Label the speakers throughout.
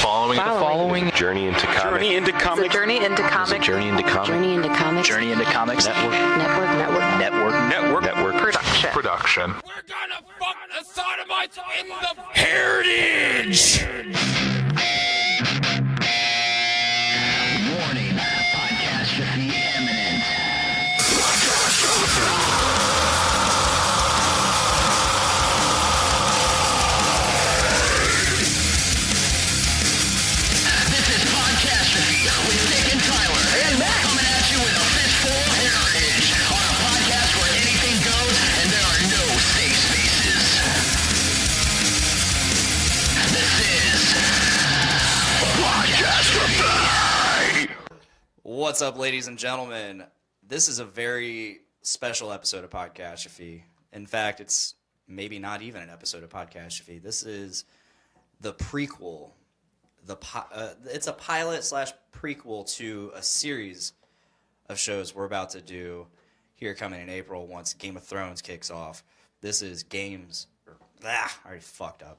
Speaker 1: following
Speaker 2: Journey into comics.
Speaker 3: Journey into comics.
Speaker 4: It's a journey into comics.
Speaker 1: Journey into comics.
Speaker 4: Journey into comics.
Speaker 1: Journey into comics.
Speaker 3: Network.
Speaker 1: Production.
Speaker 5: We're gonna fuck the sodomites in the heritage!
Speaker 6: Warning, Podcastrophe imminent. This is Podcastrophe with Nick and Tyler. And Matt coming at you with a fistful of heritage on a podcast where anything goes and there are no safe spaces. This is Podcastrophe.
Speaker 7: What's up, ladies and gentlemen? This is a very special episode of Podcastrophe. In fact, it's maybe not even an episode of Podcastrophe. This is the prequel. It's a pilot / prequel to a series of shows we're about to do here coming in April once Game of Thrones kicks off. This is I already fucked up.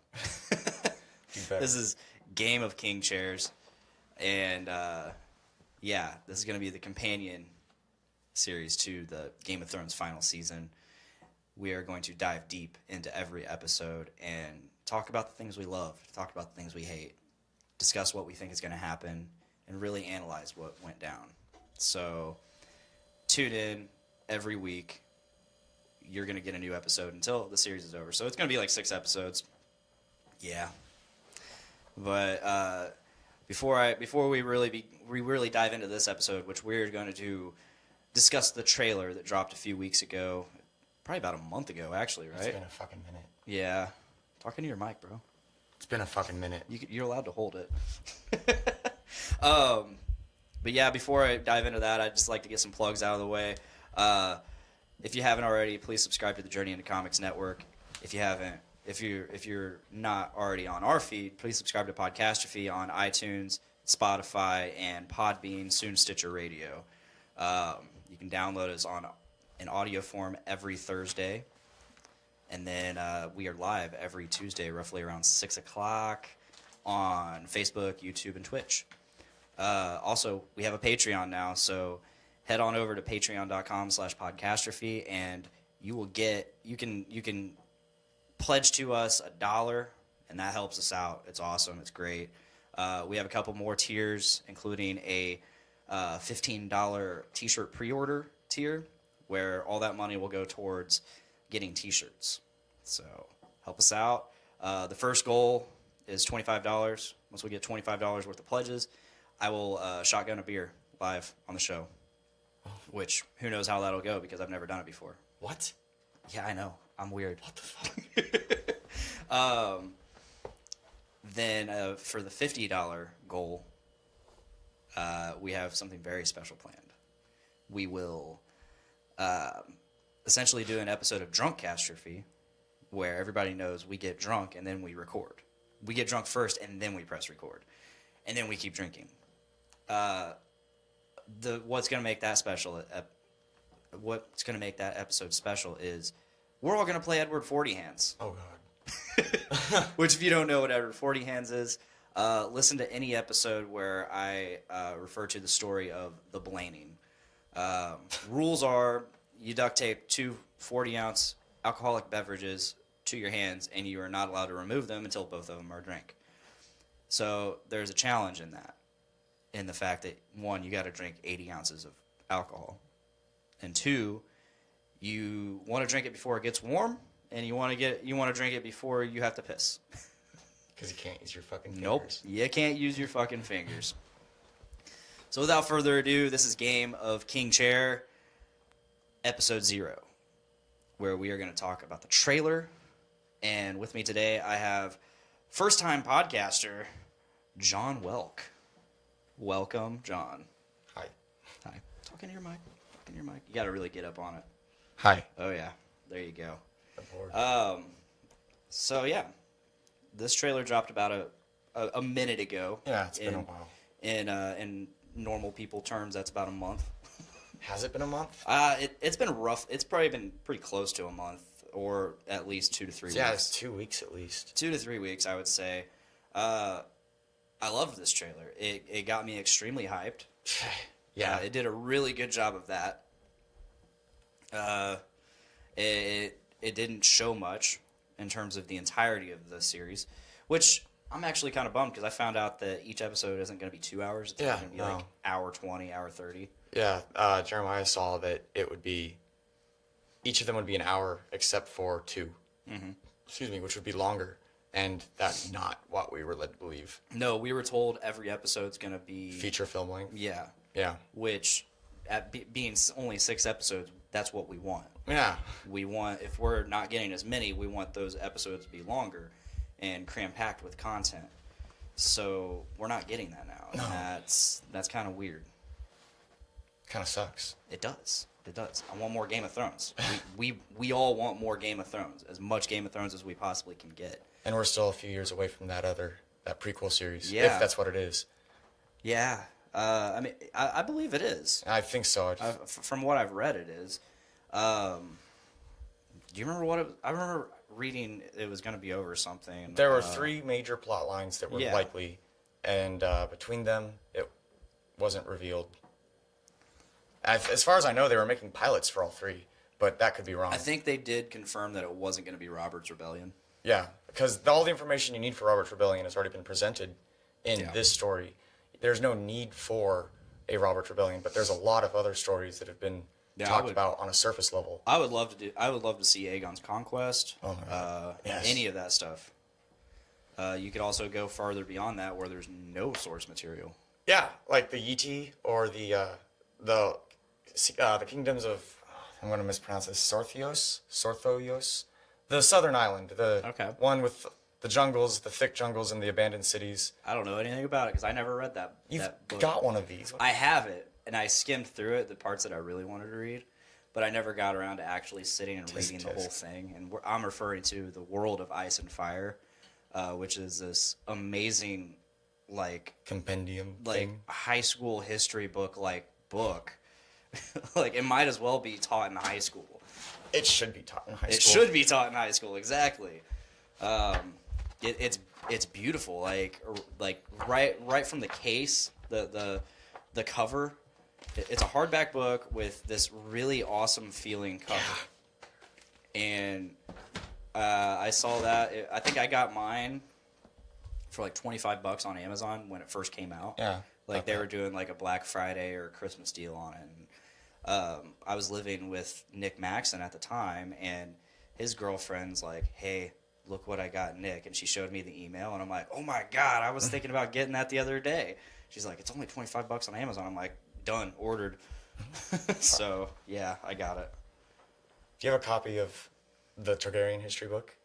Speaker 7: This is Game of King Chairs. And, this is going to be the companion series to the Game of Thrones final season. We are going to dive deep into every episode and talk about the things we love, talk about the things we hate, discuss what we think is going to happen, and really analyze what went down. So tune in every week. You're going to get a new episode until the series is over. So it's going to be like 6 episodes. Yeah. But before we really dive into this episode, which we're going to discuss the trailer that dropped a few weeks ago, probably about a month ago, actually, right?
Speaker 8: It's been a fucking minute.
Speaker 7: Yeah. Talking to your mic, bro.
Speaker 8: It's been a fucking minute.
Speaker 7: You're allowed to hold it. But yeah, before I dive into that, I'd just like to get some plugs out of the way. If you haven't already, please subscribe to the Journey into Comics Network. If you're not already on our feed, please subscribe to Podcastrophe on iTunes, Spotify, and Podbean, soon Stitcher Radio. You can download us on an audio form every Thursday. And then we are live every Tuesday, roughly around 6 o'clock on Facebook, YouTube, and Twitch. Also, we have a Patreon now, so head on over to patreon.com/podcastrophe, and you can pledge to us $1, and that helps us out. It's awesome. It's great. We have a couple more tiers, including a $15 t-shirt pre-order tier, where all that money will go towards getting t-shirts. So help us out. The first goal is $25. Once we get $25 worth of pledges, I will shotgun a beer live on the show, which who knows how that'll go because I've never done it before.
Speaker 8: What?
Speaker 7: Yeah, I know. I'm weird.
Speaker 8: What the fuck?
Speaker 7: Then for the $50 goal, we have something very special planned. We will essentially do an episode of Drunkastrophe where everybody knows we get drunk and then we record. We get drunk first and then we press record. And then we keep drinking. What's going to make that special? What's going to make that episode special is we're all going to play Edward 40 Hands.
Speaker 8: Oh, God.
Speaker 7: Which, if you don't know what Edward 40 Hands is, listen to any episode where I refer to the story of the Blaney. Rules are you duct tape 2 40-ounce alcoholic beverages to your hands, and you are not allowed to remove them until both of them are drank. So there's a challenge in that, in the fact that, 1, you got to drink 80 ounces of alcohol, and 2, you want to drink it before it gets warm, and you want to drink it before you have to piss.
Speaker 8: Because you can't use your fucking fingers.
Speaker 7: Nope, you can't use your fucking fingers. So without further ado, this is Game of King Chair, Episode 0, where we are going to talk about the trailer. And with me today, I have first-time podcaster, John Welk. Welcome, John.
Speaker 8: Hi.
Speaker 7: Hi. Talking to your mic. You got to really get up on it.
Speaker 8: Hi.
Speaker 7: Oh, yeah. There you go.
Speaker 8: I'm bored.
Speaker 7: So, yeah. This trailer dropped about a minute ago.
Speaker 8: Yeah, it's been a while.
Speaker 7: In normal people terms, that's about a month.
Speaker 8: Has it been a month?
Speaker 7: It's been rough. It's probably been pretty close to a month, or at least 2 to 3 weeks.
Speaker 8: Yeah, it's 2 weeks at least.
Speaker 7: 2 to 3 weeks, I would say. I loved this trailer. It got me extremely hyped.
Speaker 8: Yeah.
Speaker 7: It did a really good job of that. It didn't show much in terms of the entirety of the series, which I'm actually kind of bummed because I found out that each episode isn't going to be 2 hours. It's going to be like hour 20, hour 30.
Speaker 8: Yeah, Jeremiah saw that it would be, each of them would be an hour except for 2. Mm-hmm. Excuse me, which would be longer. And that's not what we were led to believe.
Speaker 7: No, we were told every episode's going to be...
Speaker 8: Feature film length?
Speaker 7: Yeah.
Speaker 8: Yeah.
Speaker 7: Which, being only 6 episodes, that's what we want.
Speaker 8: Yeah.
Speaker 7: We want, if we're not getting as many, we want those episodes to be longer and cram-packed with content. So we're not getting that now.
Speaker 8: No.
Speaker 7: And that's kind of weird.
Speaker 8: Kind of sucks.
Speaker 7: It does. It does. I want more Game of Thrones. We all want more Game of Thrones. As much Game of Thrones as we possibly can get.
Speaker 8: And we're still a few years away from that prequel series.
Speaker 7: Yeah.
Speaker 8: If that's what it is.
Speaker 7: Yeah. I mean, I believe it is.
Speaker 8: I think so.
Speaker 7: From what I've read, it is. Do you remember what it was? I remember reading it was going to be over something.
Speaker 8: There were 3 major plot lines that were
Speaker 7: Yeah.
Speaker 8: likely, and between them, it wasn't revealed. As far as I know, they were making pilots for all 3, but that could be wrong.
Speaker 7: I think they did confirm that it wasn't going to be Robert's Rebellion.
Speaker 8: Yeah, because all the information you need for Robert's Rebellion has already been presented in this story. There's no need for a Robert's Rebellion, but there's a lot of other stories that have been talked about on a surface level.
Speaker 7: I would love to see Aegon's Conquest.
Speaker 8: Oh my God. Yes.
Speaker 7: Any of that stuff. You could also go farther beyond that, where there's no source material.
Speaker 8: Yeah, like the Yeti or the kingdoms of, I'm going to mispronounce this, Sorthoios, the southern island, the one with the jungles, the thick jungles, and the abandoned cities.
Speaker 7: I don't know anything about it because I never read that.
Speaker 8: You've
Speaker 7: that book.
Speaker 8: got one of these.
Speaker 7: I have it, and I skimmed through it, the parts that I really wanted to read, but I never got around to actually sitting and reading the whole thing. And I'm referring to the World of Ice and Fire, which is this amazing,
Speaker 8: compendium
Speaker 7: thing. High school history book. Like, it might as well be taught in high school.
Speaker 8: It should be taught in high school.
Speaker 7: It should be taught in high school, exactly. It's beautiful. Like right from the case, the cover. It's a hardback book with this really awesome feeling cover. Yeah. And I saw that. I think I got mine for like $25 on Amazon when it first came out.
Speaker 8: Yeah.
Speaker 7: They were doing like a Black Friday or Christmas deal on it. And, I was living with Nick Maxon at the time, and his girlfriend's like, "Hey, look what I got, Nick." And she showed me the email, and I'm like, "Oh my God, I was thinking about getting that the other day." She's like, "It's only $25 on Amazon." I'm like, "Done, ordered." So, yeah, I got it.
Speaker 8: Do you have a copy of the Targaryen history book?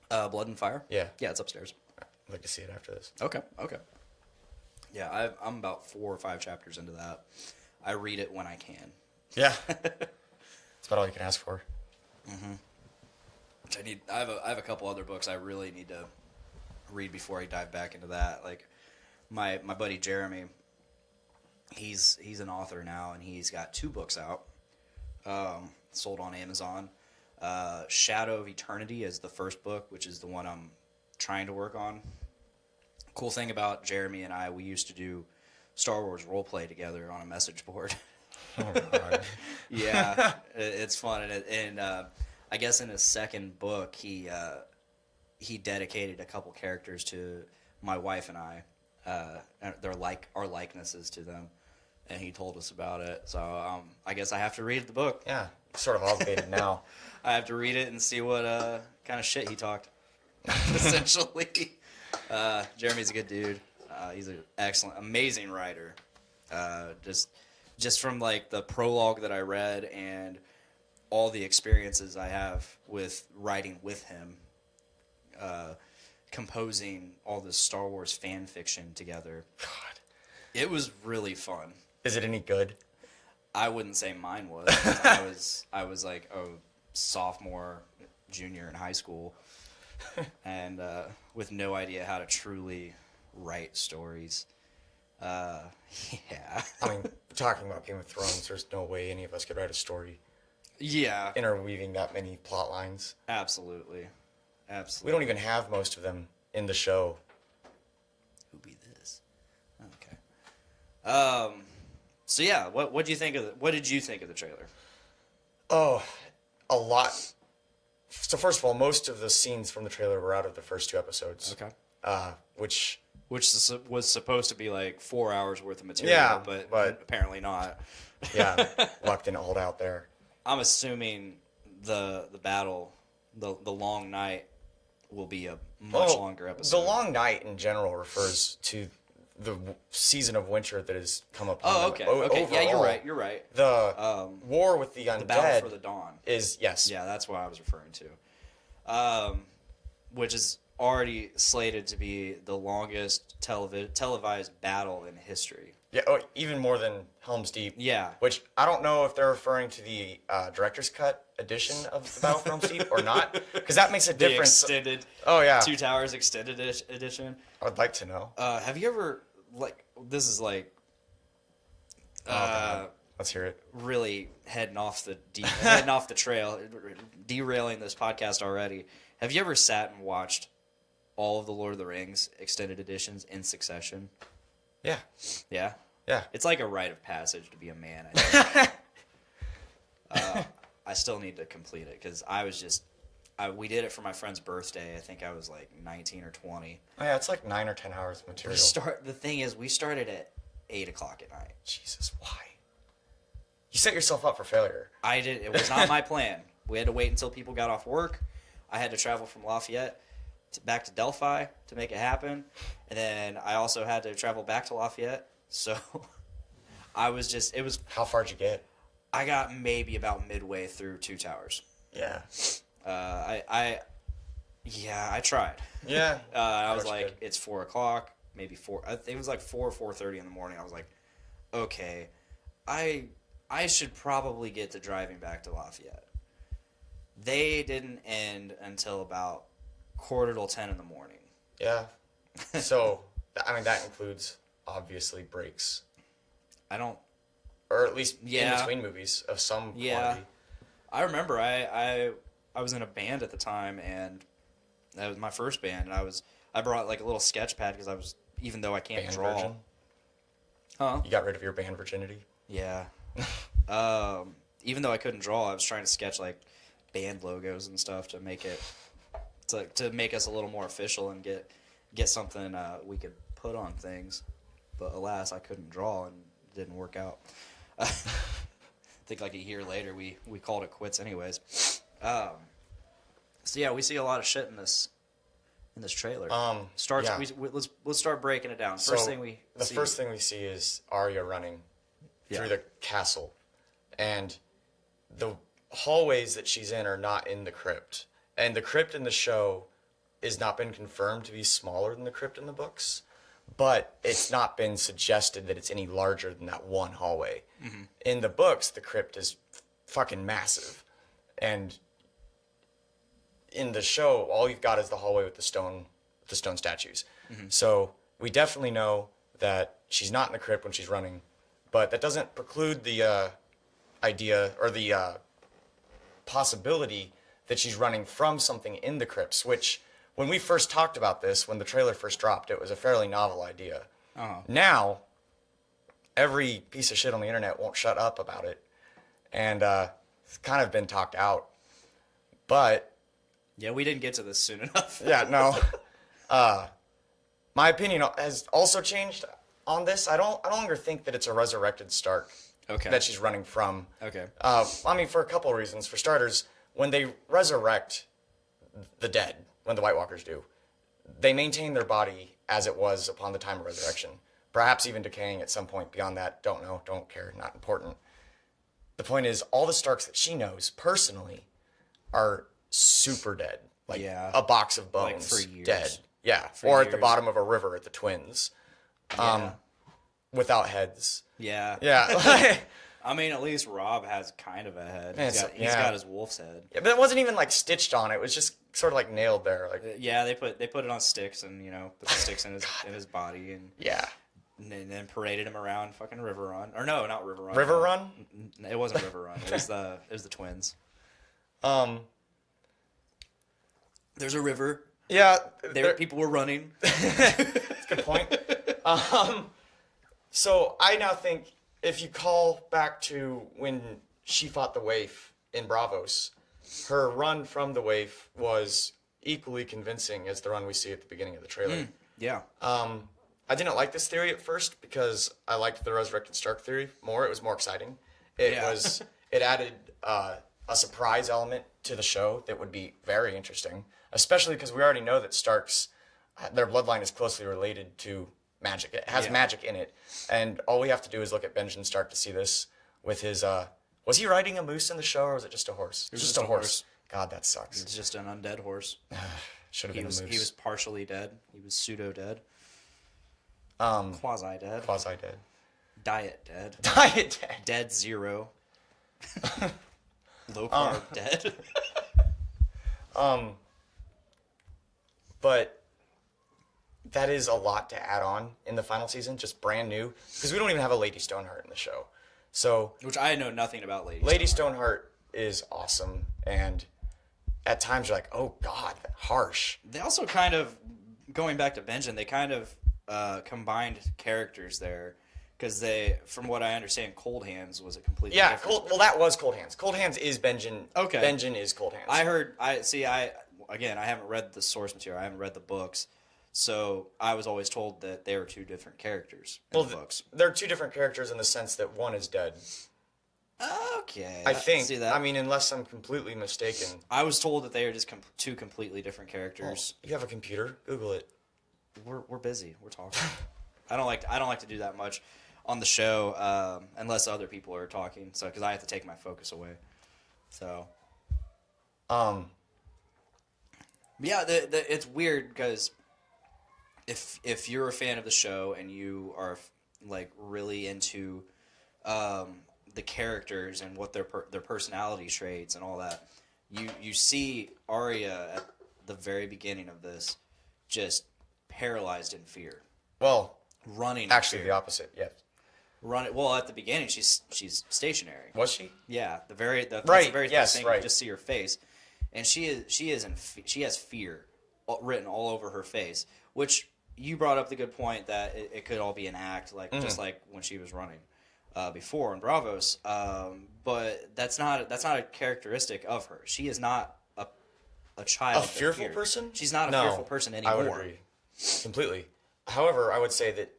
Speaker 7: Blood and Fire?
Speaker 8: Yeah.
Speaker 7: Yeah, it's upstairs.
Speaker 8: I'd like to see it after this.
Speaker 7: Okay. Yeah, I'm about 4 or 5 chapters into that. I read it when I can.
Speaker 8: Yeah. That's about all you can ask for.
Speaker 7: Mm-hmm. Which I have a couple other books I really need to read before I dive back into that. Like my buddy Jeremy, he's an author now, and he's got 2 books out, sold on Amazon. Shadow of Eternity is the first book, which is the one I'm trying to work on. Cool thing about Jeremy and I, we used to do Star Wars roleplay together on a message board.
Speaker 8: Oh, God.
Speaker 7: Yeah, it's fun. And I guess in his second book, he dedicated a couple characters to my wife and I. They're our likenesses to them, and he told us about it. So I guess I have to read the book.
Speaker 8: Yeah, sort of obligated now.
Speaker 7: I have to read it and see what kind of shit he talked. Essentially, Jeremy's a good dude. He's an excellent, amazing writer. Just from like the prologue that I read and all the experiences I have with writing with him, composing all this Star Wars fan fiction together.
Speaker 8: God,
Speaker 7: it was really fun.
Speaker 8: Is it any good?
Speaker 7: I wouldn't say mine was. I was like a sophomore, junior in high school, and with no idea how to truly write stories. Yeah.
Speaker 8: I mean, talking about Game of Thrones, there's no way any of us could write a story
Speaker 7: Yeah.
Speaker 8: interweaving that many plot lines.
Speaker 7: Absolutely.
Speaker 8: We don't even have most of them in the show.
Speaker 7: So yeah, what do you think of what did you think of the trailer?
Speaker 8: Oh, a lot. So first of all, most of the scenes from the trailer were out of the first 2 episodes.
Speaker 7: Okay.
Speaker 8: Which
Speaker 7: was supposed to be like 4 hours worth of material, but apparently not.
Speaker 8: Yeah, lucked in hold out there.
Speaker 7: I'm assuming the battle, the long night, will be a much longer episode.
Speaker 8: The long night in general refers to the season of winter that has come upon them.
Speaker 7: Okay.
Speaker 8: Overall,
Speaker 7: Yeah, you're right.
Speaker 8: The war with the undead.
Speaker 7: The battle for the dawn
Speaker 8: is yes.
Speaker 7: Yeah, that's what I was referring to. Which is already slated to be the longest televised battle in history.
Speaker 8: Yeah, even more than Helm's Deep.
Speaker 7: Yeah.
Speaker 8: Which I don't know if they're referring to the director's cut edition of the Battle for Helm's Deep or not, because that makes a difference.
Speaker 7: The extended.
Speaker 8: Oh yeah.
Speaker 7: 2 Towers extended edition.
Speaker 8: I'd like to know.
Speaker 7: Have you ever this is like.
Speaker 8: Let's hear it.
Speaker 7: Really heading off the trail, derailing this podcast already. Have you ever sat and watched all of the Lord of the Rings extended editions in succession?
Speaker 8: Yeah.
Speaker 7: Yeah?
Speaker 8: Yeah.
Speaker 7: It's like a rite of passage to be a man, I think. I still need to complete it because we did it for my friend's birthday. I think I was like 19 or 20.
Speaker 8: Oh, yeah, it's like 9 or 10 hours of material.
Speaker 7: The thing is, we started at 8 o'clock at night.
Speaker 8: Jesus, why? You set yourself up for failure.
Speaker 7: I did. It was not my plan. We had to wait until people got off work. I had to travel from Lafayette back to Delphi to make it happen. And then I also had to travel back to Lafayette. So it was...
Speaker 8: How far'd you get?
Speaker 7: I got maybe about midway through 2 Towers.
Speaker 8: Yeah.
Speaker 7: I tried.
Speaker 8: Yeah.
Speaker 7: I was like, it's 4 o'clock, maybe 4. I think it was like 4 or 4:30 in the morning. I was like, okay, I should probably get to driving back to Lafayette. They didn't end until about 9:45 in the morning.
Speaker 8: Yeah. So, I mean, that includes, obviously, breaks. Or at least in between movies of some quantity.
Speaker 7: I remember I was in a band at the time, and that was my first band, and I brought like a little sketch pad because even though I can't
Speaker 8: band
Speaker 7: draw.
Speaker 8: Virgin?
Speaker 7: Huh?
Speaker 8: You got rid of your band virginity?
Speaker 7: Yeah. Even though I couldn't draw, I was trying to sketch like band logos and stuff to make it to make us a little more official and get something we could put on things. But alas, I couldn't draw and it didn't work out. I think like a year later we called it quits anyways. So yeah, we see a lot of shit in this trailer. Let's start breaking it down. First thing we
Speaker 8: see is Arya running through the castle, and the hallways that she's in are not in the crypt, and the crypt in the show has not been confirmed to be smaller than the crypt in the books, but it's not been suggested that it's any larger than that one hallway. Mm-hmm. In the books, the crypt is fucking massive, and in the show, all you've got is the hallway with the stone statues. Mm-hmm. So we definitely know that she's not in the crypt when she's running, but that doesn't preclude the idea or the possibility that she's running from something in the crypts, which when we first talked about this, when the trailer first dropped, it was a fairly novel idea. Uh-huh. Now, every piece of shit on the internet won't shut up about it, and it's kind of been talked out. But
Speaker 7: yeah, we didn't get to this soon enough.
Speaker 8: Yeah, no. My opinion has also changed on this. I no longer think that it's a resurrected Stark that she's running from.
Speaker 7: Okay.
Speaker 8: I mean, for a couple of reasons. For starters, when they resurrect the dead, when the White Walkers do, they maintain their body as it was upon the time of resurrection. Perhaps even decaying at some point beyond that. Don't know. Don't care. Not important. The point is, all the Starks that she knows personally are super dead. Like a box of bones,
Speaker 7: like for years.
Speaker 8: Dead. Yeah. Or at the bottom of a river at the Twins. Without heads.
Speaker 7: Yeah.
Speaker 8: Yeah.
Speaker 7: I mean, at least Rob has kind of a head. He's got his wolf's head.
Speaker 8: Yeah, but it wasn't even like stitched on. It was just sort of like nailed there. Like
Speaker 7: yeah, they put it on sticks and put the sticks in his body and and then paraded him around fucking River Run. Or no, not River Run.
Speaker 8: River Run?
Speaker 7: It wasn't River Run. It was the Twins. There's a river.
Speaker 8: Yeah.
Speaker 7: People were running.
Speaker 8: That's a good point. So I now think if you call back to when she fought the waif in Bravos, her run from the waif was equally convincing as the run we see at the beginning of the trailer.
Speaker 7: Yeah.
Speaker 8: I didn't like this theory at first because I liked the Resurrected Stark theory more. It was more exciting. It added a surprise element to the show that would be very interesting, especially because we already know that Starks, their bloodline is closely related to magic. It has magic in it, and all we have to do is look at Benjamin Stark to see this with his. Was he riding a moose in the show, or was it just a horse? It was just a horse. God, that sucks.
Speaker 7: It's just an undead horse.
Speaker 8: Should have been a moose.
Speaker 7: He was partially dead. He was pseudo dead. Quasi dead.
Speaker 8: Quasi dead.
Speaker 7: Diet dead.
Speaker 8: Diet dead.
Speaker 7: Dead 0. Low carb dead.
Speaker 8: But that is a lot to add on in the final season, just brand new, because we don't even have a Lady Stoneheart in the show. So,
Speaker 7: which I know nothing about
Speaker 8: Lady Stoneheart is awesome, and at times you're like, oh god, harsh.
Speaker 7: They also kind of, going back to Benjen, they kind of combined characters there, because they, from what I understand, Cold Hands was a completely different.
Speaker 8: Well, that was Cold Hands. Cold Hands is Benjen.
Speaker 7: Okay.
Speaker 8: Benjen is Cold Hands.
Speaker 7: I haven't read the source material. I haven't read the books. So I was always told that they were two different characters in the books.
Speaker 8: They're two different characters in the sense that one is dead.
Speaker 7: Okay.
Speaker 8: I think.
Speaker 7: See that.
Speaker 8: I mean, unless I'm completely mistaken.
Speaker 7: I was told that they are just two completely different characters.
Speaker 8: You have a computer? Google it.
Speaker 7: We're busy. We're talking. I don't like to do that much on the show unless other people are talking. So because I have to take my focus away. So. Yeah, it's weird because if you're a fan of the show and you are like really into the characters and what their personality traits and all that, you see Arya at the very beginning of this just paralyzed in fear.
Speaker 8: Well,
Speaker 7: running.
Speaker 8: Actually, the opposite. Yes.
Speaker 7: Running. Well, at the beginning, she's stationary.
Speaker 8: Was she?
Speaker 7: Yeah. The very
Speaker 8: right.
Speaker 7: First
Speaker 8: Yes.
Speaker 7: thing,
Speaker 8: Right.
Speaker 7: you just see her face, and she has fear written all over her face. Which you brought up the good point that it could all be an act, like just like when she was running before in Bravos. But that's not a characteristic of her. She is not a child.
Speaker 8: A fearful person?
Speaker 7: She's not a fearful person anymore.
Speaker 8: I would agree completely. However, I would say that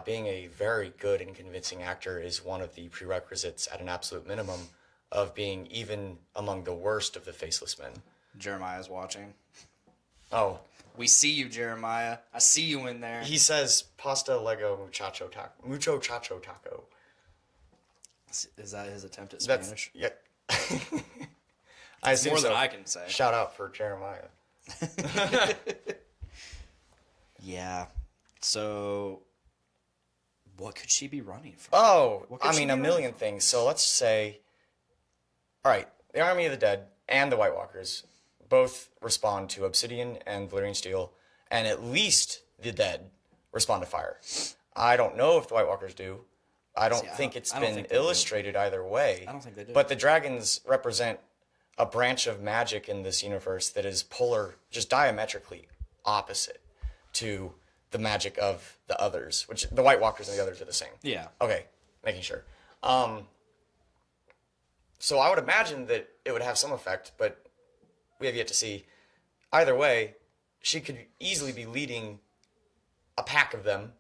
Speaker 8: being a very good and convincing actor is one of the prerequisites at an absolute minimum of being even among the worst of the faceless men.
Speaker 7: Jeremiah's watching.
Speaker 8: Oh.
Speaker 7: We see you, Jeremiah. I see you in there.
Speaker 8: He says pasta, Lego, mucho chacho taco.
Speaker 7: Is that his attempt at Spanish?
Speaker 8: Yeah.
Speaker 7: It's more than I can say.
Speaker 8: Shout out for Jeremiah.
Speaker 7: Yeah. So, what could she be running from?
Speaker 8: Oh, I mean, a million things. So let's say, all right, the Army of the Dead and the White Walkers both respond to obsidian and Valyrian steel, and at least the dead respond to fire. I don't know if the White Walkers do. I don't think it's been illustrated either way.
Speaker 7: I don't think they do.
Speaker 8: But the dragons represent a branch of magic in this universe that is polar, just diametrically opposite to the magic of the others, which the White Walkers and the others are the same.
Speaker 7: Yeah.
Speaker 8: Okay, making sure. So I would imagine that it would have some effect, but we have yet to see. Either way, she could easily be leading a pack of them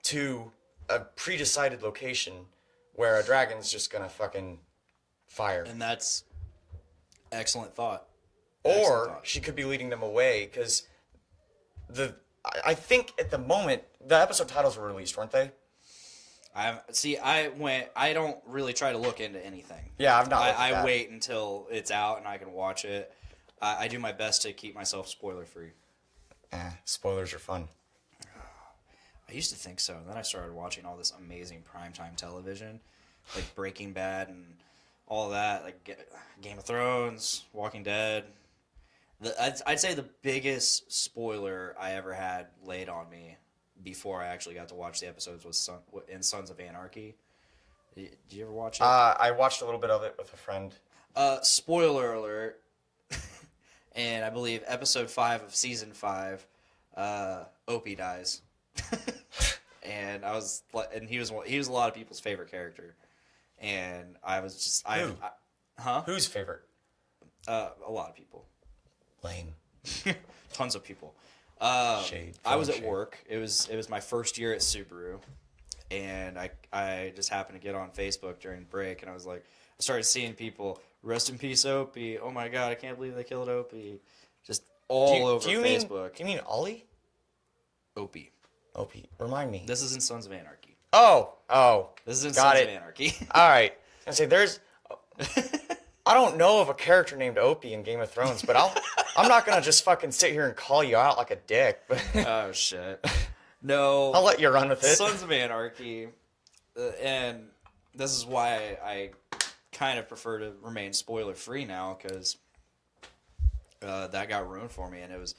Speaker 8: to a pre-decided location where a dragon's just gonna fucking fire.
Speaker 7: And that's excellent thought.
Speaker 8: Or she could be leading them away, because I think at the moment the episode titles were released, weren't they?
Speaker 7: I don't really try to look into anything.
Speaker 8: Yeah, I've not.
Speaker 7: I wait until it's out and I can watch it. I do my best to keep myself spoiler free.
Speaker 8: Spoilers are fun.
Speaker 7: I used to think so. And then I started watching all this amazing primetime television, like Breaking Bad and all that, like Game of Thrones, Walking Dead. I'd say the biggest spoiler I ever had laid on me before I actually got to watch the episodes was in Sons of Anarchy. Did you ever watch it?
Speaker 8: I watched a little bit of it with a friend.
Speaker 7: Spoiler alert. And I believe episode 5 of season 5, Opie dies. and I was like, and he was a lot of people's favorite character, and I was just
Speaker 8: Who's favorite?
Speaker 7: A lot of people,
Speaker 8: Lame.
Speaker 7: tons of people.
Speaker 8: Shade.
Speaker 7: I was at
Speaker 8: Shade.
Speaker 7: work. It was my first year at Subaru, and I just happened to get on Facebook during break, and I was like, I started seeing people, rest in peace, Opie. Oh my god, I can't believe they killed Opie. Just all over Facebook.
Speaker 8: Do you mean Ollie?
Speaker 7: Opie.
Speaker 8: Opie. Remind me.
Speaker 7: This is in Sons of Anarchy.
Speaker 8: Oh.
Speaker 7: This is in
Speaker 8: Got
Speaker 7: Sons
Speaker 8: it.
Speaker 7: of Anarchy.
Speaker 8: All right. I say there's. I don't know of a character named Opie in Game of Thrones, but I'm not gonna just fucking sit here and call you out like a dick. But
Speaker 7: Oh shit. No.
Speaker 8: I'll let you run with it.
Speaker 7: Sons of Anarchy, and this is why I kind of prefer to remain spoiler free now, because that got ruined for me, and it was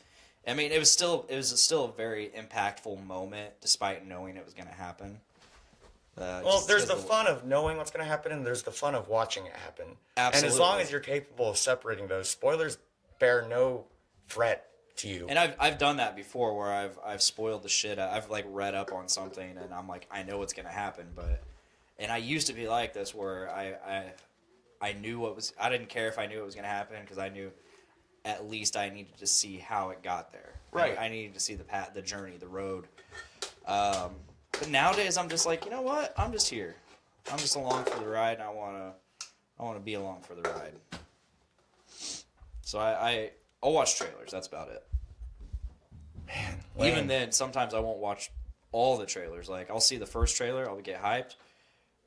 Speaker 7: still a very impactful moment despite knowing it was going to happen.
Speaker 8: Well, there's the fun of knowing what's going to happen, and there's the fun of watching it happen.
Speaker 7: Absolutely.
Speaker 8: And as long as you're capable of separating those, spoilers bear no threat to you.
Speaker 7: And I've done that before, where I've spoiled the shit. I've like read up on something, and I'm like, I know what's going to happen, and I used to be like this, where I knew I didn't care if I knew it was going to happen, because I knew at least I needed to see how it got there.
Speaker 8: Right.
Speaker 7: I needed to see the path, the journey, the road. But nowadays I'm just like, you know what? I'm just here. I'm just along for the ride, and I want to be along for the ride. So I'll watch trailers. That's about it.
Speaker 8: Man,
Speaker 7: Even then, sometimes I won't watch all the trailers. Like, I'll see the first trailer, I'll get hyped,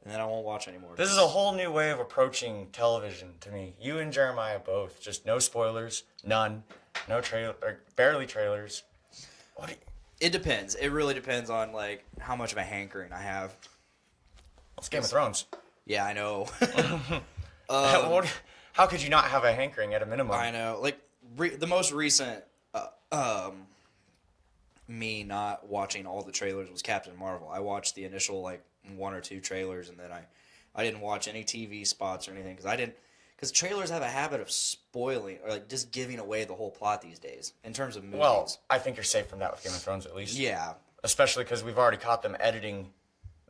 Speaker 7: and then I won't watch anymore.
Speaker 8: This is a whole new way of approaching television to me. You and Jeremiah both. Just no spoilers, none, no trailer, or barely trailers. What do you...
Speaker 7: It depends. It really depends on, like, how much of a hankering I have.
Speaker 8: It's Game of Thrones.
Speaker 7: Yeah, I know.
Speaker 8: How could you not have a hankering at a minimum?
Speaker 7: I know. Like, the most recent me not watching all the trailers was Captain Marvel. I watched the initial, like, 1 or 2 trailers, and then I didn't watch any TV spots or anything, because trailers have a habit of spoiling, or like just giving away the whole plot these days in terms of movies.
Speaker 8: Well, I think you're safe from that with Game of Thrones, at least.
Speaker 7: Yeah.
Speaker 8: Especially because we've already caught them editing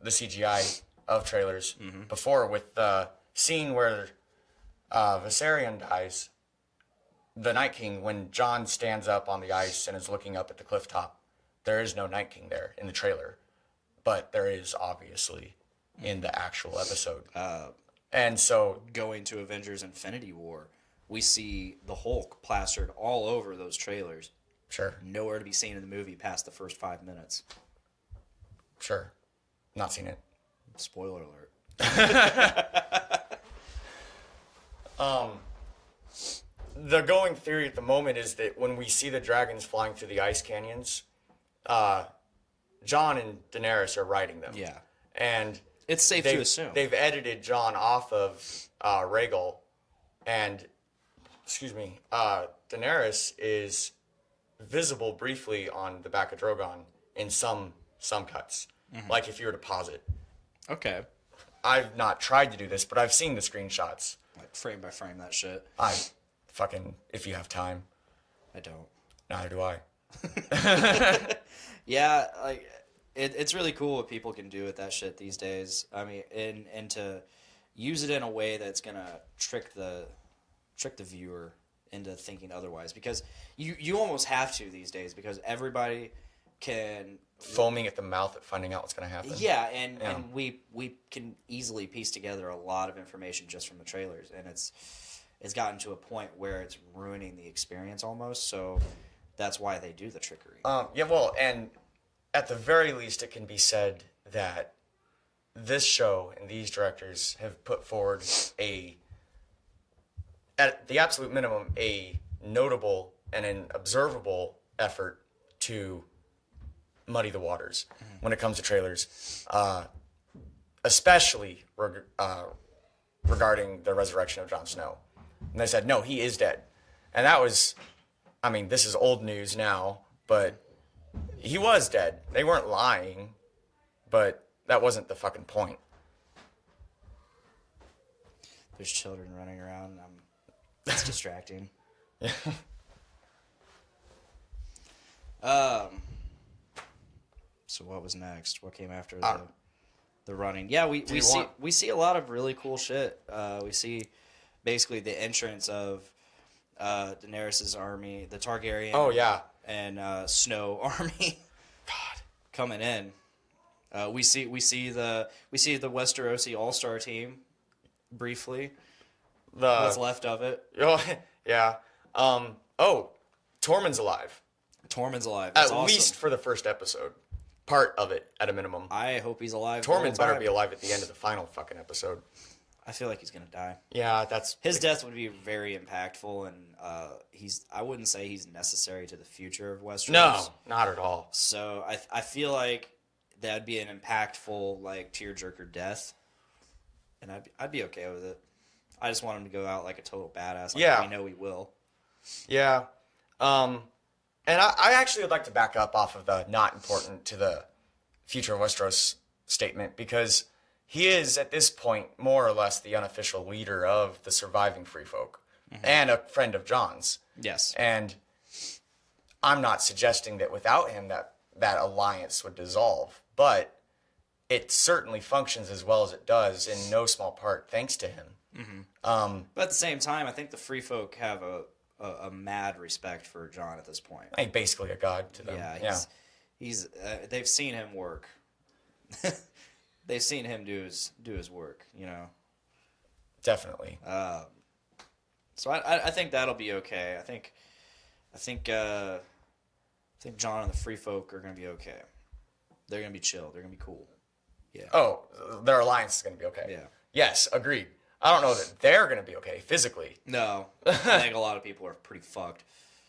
Speaker 8: the CGI of trailers before, with the scene where Viserion dies, the Night King, when Jon stands up on the ice and is looking up at the cliff top. There is no Night King there in the trailer, but there is obviously in the actual episode. And so,
Speaker 7: going to Avengers Infinity War, we see the Hulk plastered all over those trailers.
Speaker 8: sure,
Speaker 7: Nowhere to be seen in the movie past the first 5 minutes.
Speaker 8: sure, not seen it.
Speaker 7: Spoiler alert.
Speaker 8: The going theory at the moment is that when we see the dragons flying through the ice canyons, Jon and Daenerys are riding them.
Speaker 7: Yeah.
Speaker 8: And
Speaker 7: It's safe to assume.
Speaker 8: they've edited Jon off of Rhaegal, and Daenerys is visible briefly on the back of Drogon in some cuts. Like if you were to pause it.
Speaker 7: Okay.
Speaker 8: I've not tried to do this, but I've seen the screenshots.
Speaker 7: Like, frame by frame that shit.
Speaker 8: If you have time.
Speaker 7: I don't.
Speaker 8: Neither do I.
Speaker 7: Yeah, like, it's really cool what people can do with that shit these days. I mean, and to use it in a way that's gonna trick the viewer into thinking otherwise, because you almost have to these days, because everybody can
Speaker 8: Foaming at the mouth at finding out what's going to happen.
Speaker 7: Yeah, and we can easily piece together a lot of information just from the trailers, and it's gotten to a point where it's ruining the experience almost. So that's why they do the trickery.
Speaker 8: And at the very least, it can be said that this show and these directors have put forward at the absolute minimum, a notable and an observable effort to muddy the waters when it comes to trailers, especially regarding the resurrection of Jon Snow. And they said, no, he is dead. And that was, I mean, this is old news now, but he was dead. They weren't lying, but that wasn't the fucking point.
Speaker 7: There's children running around. It's distracting. So what was next? What came after the running? Yeah, we see a lot of really cool shit. We see basically the entrance of Daenerys' army, the Targaryen.
Speaker 8: Oh yeah.
Speaker 7: And Snow army.
Speaker 8: God.
Speaker 7: Coming in. We see the Westerosi All-Star team briefly. What's left of it.
Speaker 8: Oh, yeah. Tormund's alive.
Speaker 7: Tormund's alive. That's
Speaker 8: at
Speaker 7: awesome.
Speaker 8: least for the first episode. Part of it, at a minimum.
Speaker 7: I hope he's alive.
Speaker 8: Tormund better be alive at the end of the final fucking episode.
Speaker 7: I feel like he's gonna die.
Speaker 8: Yeah, that's...
Speaker 7: His death would be very impactful, and I wouldn't say he's necessary to the future of Westeros.
Speaker 8: No, not at all.
Speaker 7: So I feel like that'd be an impactful, like, tearjerker death, and I'd be okay with it. I just want him to go out like a total badass. Like we know he will.
Speaker 8: Yeah. And I actually would like to back up off of the not important to the future of Westeros statement, because he is, at this point, more or less the unofficial leader of the surviving free folk and a friend of Jon's.
Speaker 7: Yes.
Speaker 8: And I'm not suggesting that without him that alliance would dissolve, but it certainly functions as well as it does in no small part thanks to him.
Speaker 7: Mm-hmm. But at the same time, I think the free folk have a mad respect for Jon at this point.
Speaker 8: I think basically a god to them.
Speaker 7: Yeah, he's they've seen him work. They've seen him do his work, you know.
Speaker 8: Definitely.
Speaker 7: So I think that'll be okay. I think Jon and the free folk are gonna be okay. They're gonna be chill. They're gonna be cool. Yeah.
Speaker 8: Oh, their alliance is gonna be okay.
Speaker 7: Yeah.
Speaker 8: Yes, agreed. I don't know that they're gonna be okay physically.
Speaker 7: No, I think a lot of people are pretty fucked.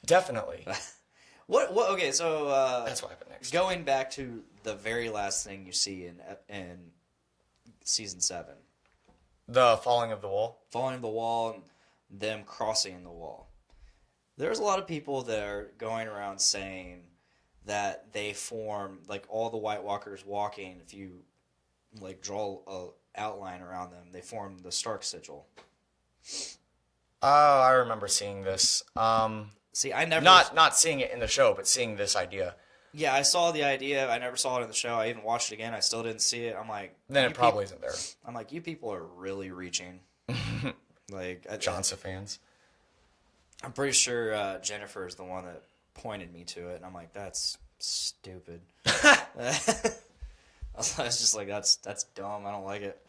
Speaker 8: Definitely.
Speaker 7: What? Okay, so
Speaker 8: that's what happened next.
Speaker 7: Going back to the very last thing you see in season 7,
Speaker 8: the falling of the wall.
Speaker 7: Falling of the wall and them crossing the wall. There's a lot of people that are going around saying that they form, like, all the White Walkers walking. If you like draw a outline around them, they form the Stark sigil.
Speaker 8: Oh, I remember seeing this.
Speaker 7: See, I never
Speaker 8: not seeing it in the show, but seeing this idea.
Speaker 7: Yeah, I saw the idea. I never saw it in the show. I even watched it again. I still didn't see it. I'm like,
Speaker 8: then it probably isn't there.
Speaker 7: I'm like, you people are really reaching. Like
Speaker 8: Johnson fans.
Speaker 7: I'm pretty sure Jennifer is the one that pointed me to it, and I'm like, that's stupid. I was just like, that's dumb. I don't like it.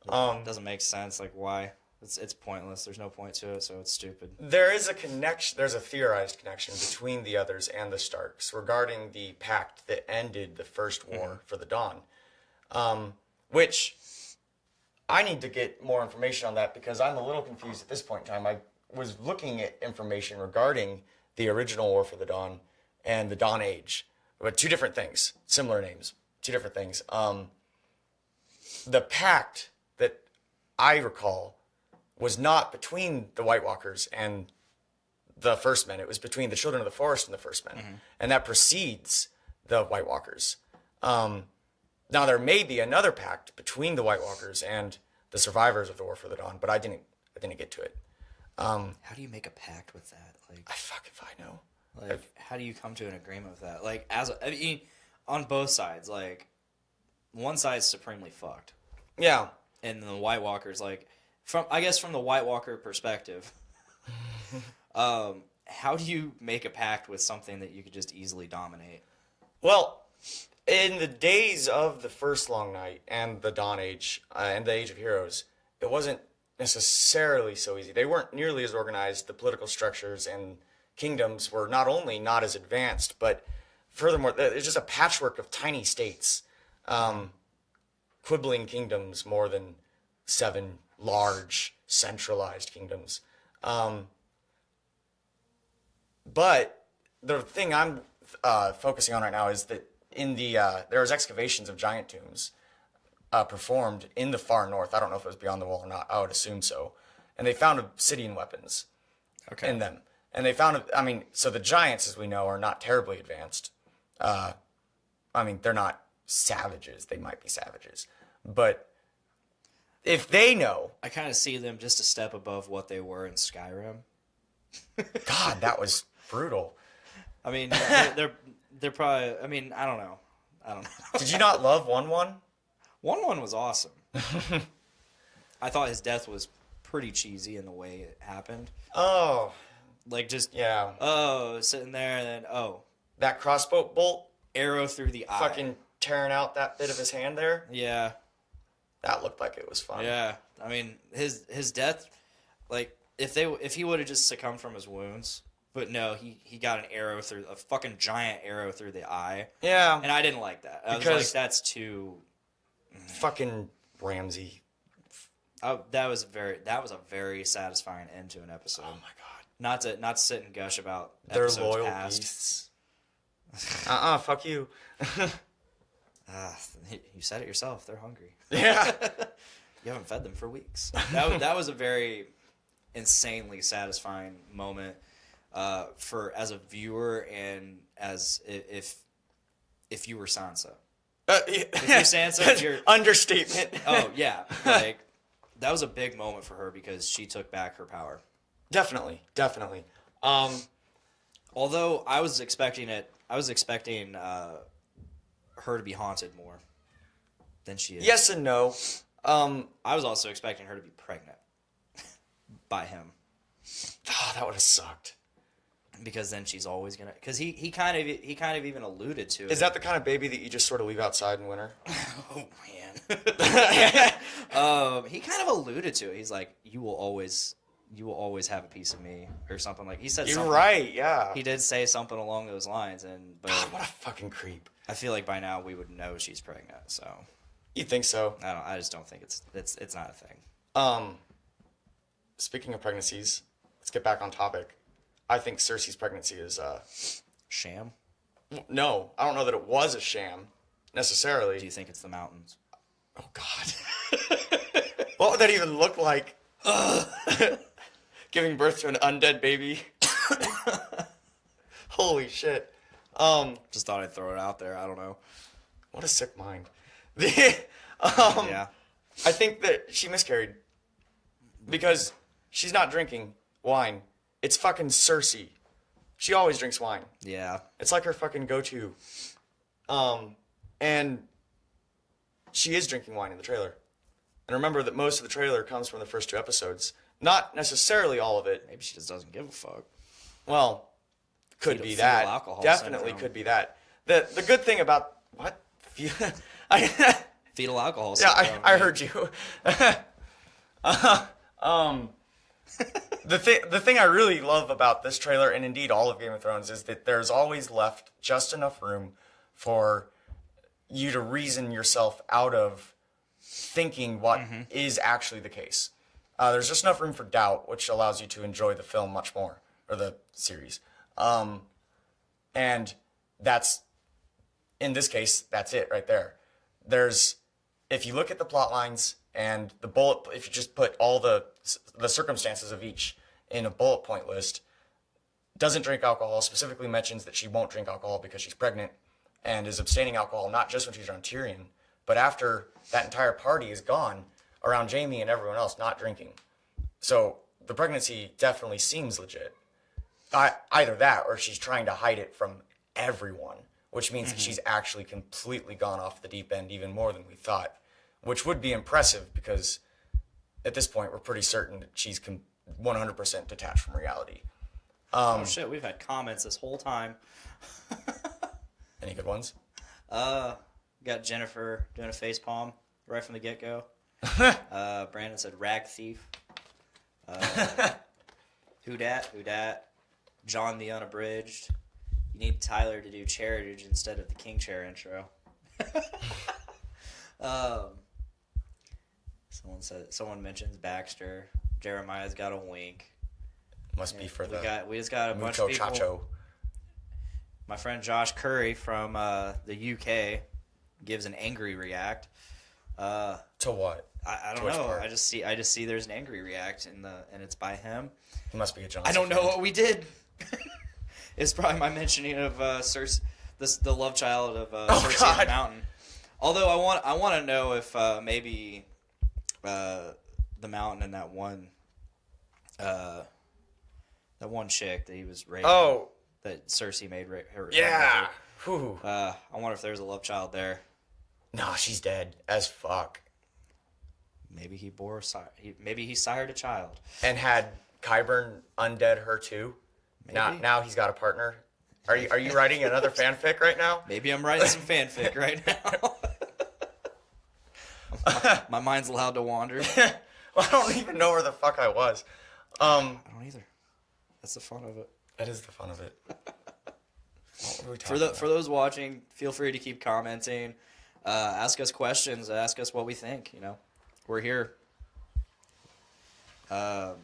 Speaker 7: It doesn't make sense. Like, why? It's pointless. There's no point to it, so it's stupid.
Speaker 8: There is a connection. There's a theorized connection between the others and the Starks regarding the pact that ended the first war for the Dawn, which I need to get more information on that because I'm a little confused at this point in time. I was looking at information regarding the original War for the Dawn and the Dawn Age, but two different things, similar names, two different things. The pact that I recall was not between the White Walkers and the First Men. It was between the Children of the Forest and the First Men, and that precedes the White Walkers. Now, there may be another pact between the White Walkers and the survivors of the War for the Dawn, but I didn't get to it.
Speaker 7: How do you make a pact with that? Like,
Speaker 8: I fuck if I know.
Speaker 7: Like, how do you come to an agreement with that? Like, I mean, on both sides, like, one side's supremely fucked.
Speaker 8: Yeah.
Speaker 7: And the White Walkers, like, from the White Walker perspective, how do you make a pact with something that you could just easily dominate?
Speaker 8: Well, in the days of the First Long Night and the Dawn Age and the Age of Heroes, it wasn't necessarily so easy. They weren't nearly as organized. The political structures and kingdoms were not only not as advanced, but furthermore, it's just a patchwork of tiny states, quibbling kingdoms more than 7 large centralized kingdoms. But the thing I'm focusing on right now is that in the there was excavations of giant tombs performed in the far north. I don't know if it was beyond the wall or not. I would assume so. And they found obsidian weapons in them. And they found, so the giants, as we know, are not terribly advanced. They're not savages. They might be savages. But if they know...
Speaker 7: I kind of see them just a step above what they were in Skyrim.
Speaker 8: God, that was brutal.
Speaker 7: I mean, they're probably... I mean, I don't know. I don't know.
Speaker 8: Did you not love 1-1?
Speaker 7: 1-1 was awesome. I thought his death was pretty cheesy in the way it happened.
Speaker 8: Oh.
Speaker 7: Like, just,
Speaker 8: yeah.
Speaker 7: Sitting there, and then,
Speaker 8: That crossbow bolt
Speaker 7: arrow through the eye.
Speaker 8: fucking tearing out that bit of his hand there.
Speaker 7: Yeah.
Speaker 8: That looked like it was fun.
Speaker 7: Yeah. I mean, his death, like, if he would have just succumbed from his wounds, but no, he got a fucking giant arrow through the eye.
Speaker 8: Yeah.
Speaker 7: And I didn't like that. I was like, that's too...
Speaker 8: Fucking Ramsey.
Speaker 7: That was a very satisfying end to an episode.
Speaker 8: Oh my god.
Speaker 7: Not to sit and gush about
Speaker 8: They're
Speaker 7: episodes
Speaker 8: loyal
Speaker 7: past.
Speaker 8: beasts. Fuck you.
Speaker 7: You said it yourself. They're hungry.
Speaker 8: Yeah.
Speaker 7: You haven't fed them for weeks. That was a very insanely satisfying moment as a viewer, and as if you were Sansa. If you're Sansa, you're
Speaker 8: understatement.
Speaker 7: Oh yeah, like that was a big moment for her because she took back her power.
Speaker 8: Definitely.
Speaker 7: Although I was expecting her to be haunted more than she is.
Speaker 8: Yes and no.
Speaker 7: I was also expecting her to be pregnant by him.
Speaker 8: Oh, that would have sucked.
Speaker 7: Because then she's always gonna. Because he kind of even alluded to it.
Speaker 8: Is that the kind of baby that you just sort of leave outside in winter?
Speaker 7: Oh man. He kind of alluded to it. He's like, you will always have a piece of me, or something like. He said.
Speaker 8: You're
Speaker 7: something.
Speaker 8: right. Yeah.
Speaker 7: He did say something along those lines, but
Speaker 8: what a fucking creep.
Speaker 7: I feel like by now we would know she's pregnant. So.
Speaker 8: You think so?
Speaker 7: I just don't think it's not a thing.
Speaker 8: Speaking of pregnancies, let's get back on topic. I think Cersei's pregnancy is
Speaker 7: Sham?
Speaker 8: No, I don't know that it was a sham necessarily.
Speaker 7: Do you think it's the mountains?
Speaker 8: Oh God. What would that even look like? Giving birth to an undead baby. Holy shit.
Speaker 7: Just thought I'd throw it out there. I don't know.
Speaker 8: What a sick mind.
Speaker 7: Yeah.
Speaker 8: I think that she miscarried because she's not drinking wine. It's fucking Cersei. She always drinks wine.
Speaker 7: Yeah.
Speaker 8: It's like her fucking go-to. And she is drinking wine in the trailer. And remember that most of the trailer comes from the first 2 episodes. Not necessarily all of it.
Speaker 7: Maybe she just doesn't give a fuck.
Speaker 8: Well, could be that.
Speaker 7: Fetal alcohol
Speaker 8: Definitely
Speaker 7: syndrome.
Speaker 8: could be that. The good thing about what?
Speaker 7: Fetal alcohol
Speaker 8: Yeah,
Speaker 7: syndrome.
Speaker 8: I heard you. The thing I really love about this trailer, and indeed all of Game of Thrones, is that there's always left just enough room for you to reason yourself out of thinking what is actually the case. There's just enough room for doubt, which allows you to enjoy the film much more, or the series. And that's, in this case, that's it right there. If you look at the plot lines and if you just put all the circumstances of each in a bullet point list, doesn't drink alcohol, specifically mentions that she won't drink alcohol because she's pregnant, and is abstaining alcohol not just when she's around Tyrion, but after that entire party is gone, around Jaime and everyone else not drinking. So the pregnancy definitely seems legit. Either that, or she's trying to hide it from everyone, which means that she's actually completely gone off the deep end even more than we thought, which would be impressive because at this point we're pretty certain that she's 100% detached from reality.
Speaker 7: Oh shit, we've had comments this whole time.
Speaker 8: Any good ones?
Speaker 7: Got Jennifer doing a face palm right from the get-go. Brandon said rag thief. Who dat? John the Unabridged. You need Tyler to do Cheritage instead of the King Chair intro. Someone mentions Baxter. Jeremiah's got a wink.
Speaker 8: Must be for
Speaker 7: We just got a bunch of people.
Speaker 8: Chacho.
Speaker 7: My friend Josh Curry from the UK gives an angry react.
Speaker 8: To what?
Speaker 7: I don't know. I just see there's an angry react and it's by him.
Speaker 8: He must be a John.
Speaker 7: I don't know what we did. It's probably my mentioning of Cersei, the love child of Cersei on the Mountain. Although I want to know if maybe the Mountain and that one chick that he was raping.
Speaker 8: Oh.
Speaker 7: That Cersei made her.
Speaker 8: Yeah. Whew.
Speaker 7: I wonder if there's a love child there.
Speaker 8: No, she's dead as fuck.
Speaker 7: Maybe he maybe he sired a child.
Speaker 8: And had Qyburn undead her too.
Speaker 7: Maybe.
Speaker 8: Now he's got a partner. Are you writing another fanfic right now?
Speaker 7: Maybe I'm writing some fanfic right now. My mind's allowed to wander.
Speaker 8: Well, I don't even know where the fuck I was.
Speaker 7: I don't either. That's the fun of it.
Speaker 8: That is the fun of it. What were we
Speaker 7: For
Speaker 8: talking
Speaker 7: for those watching, feel free to keep commenting. Ask us questions. Ask us what we think. You know, we're here. What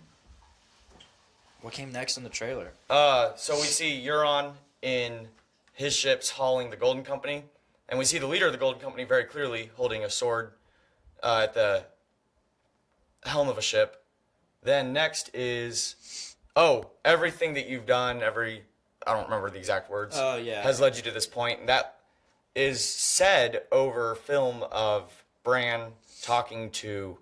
Speaker 7: came next in the trailer?
Speaker 8: So we see Euron in his ships hauling the Golden Company, and we see the leader of the Golden Company very clearly holding a sword at the helm of a ship. Then next is, everything that you've done, I don't remember the exact words, has led you to this point. And that is said over film of Bran talking to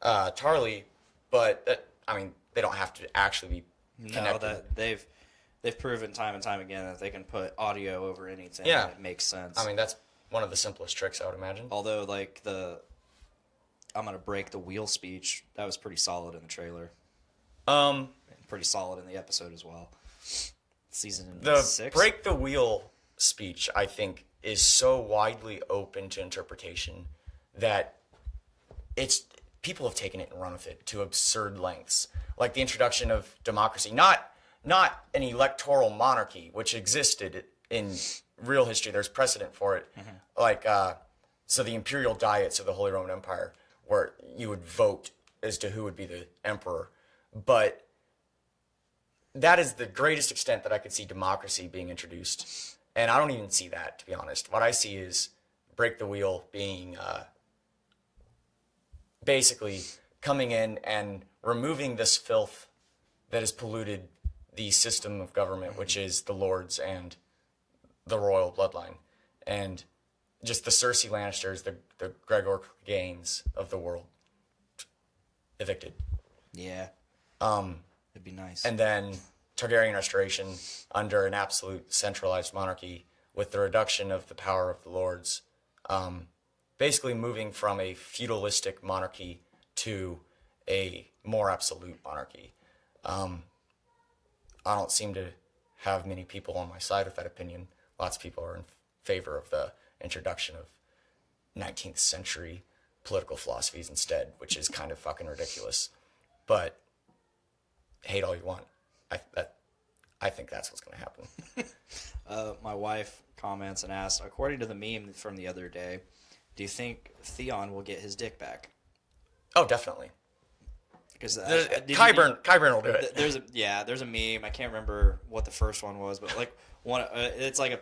Speaker 8: Tarly, but they don't have to actually be connected.
Speaker 7: No, that they've proven time and time again that they can put audio over anything.
Speaker 8: Yeah.
Speaker 7: And it makes sense.
Speaker 8: I mean, that's one of the simplest tricks, I would imagine.
Speaker 7: Although, like, I'm going to break the wheel speech, that was pretty solid in the trailer. And pretty solid in the episode as well. Season 6?
Speaker 8: The break the wheel speech, I think, is so widely open to interpretation that people have taken it and run with it to absurd lengths. Like the introduction of democracy, not an electoral monarchy, which existed in real history. There's precedent for it. Mm-hmm. So the imperial diets of the Holy Roman Empire, where you would vote as to who would be the emperor. But that is the greatest extent that I could see democracy being introduced. And I don't even see that, to be honest. What I see is break the wheel being basically coming in and removing this filth that has polluted the system of government, which is the lords and the royal bloodline. And just the Cersei Lannisters, the Gregor Gaines of the world, evicted.
Speaker 7: Yeah. It'd be nice.
Speaker 8: And then Targaryen restoration under an absolute centralized monarchy with the reduction of the power of the lords, basically moving from a feudalistic monarchy to a more absolute monarchy. I don't seem to have many people on my side with that opinion. Lots of people are in favor of the introduction of 19th century political philosophies instead, which is kind of fucking ridiculous. But hate all you want. I think that's what's going to happen.
Speaker 7: My wife comments and asks, according to the meme from the other day, do you think Theon will get his dick back?
Speaker 8: Oh, definitely.
Speaker 7: Because
Speaker 8: Qyburn will do it.
Speaker 7: There's a meme. I can't remember what the first one was, but like one, it's like a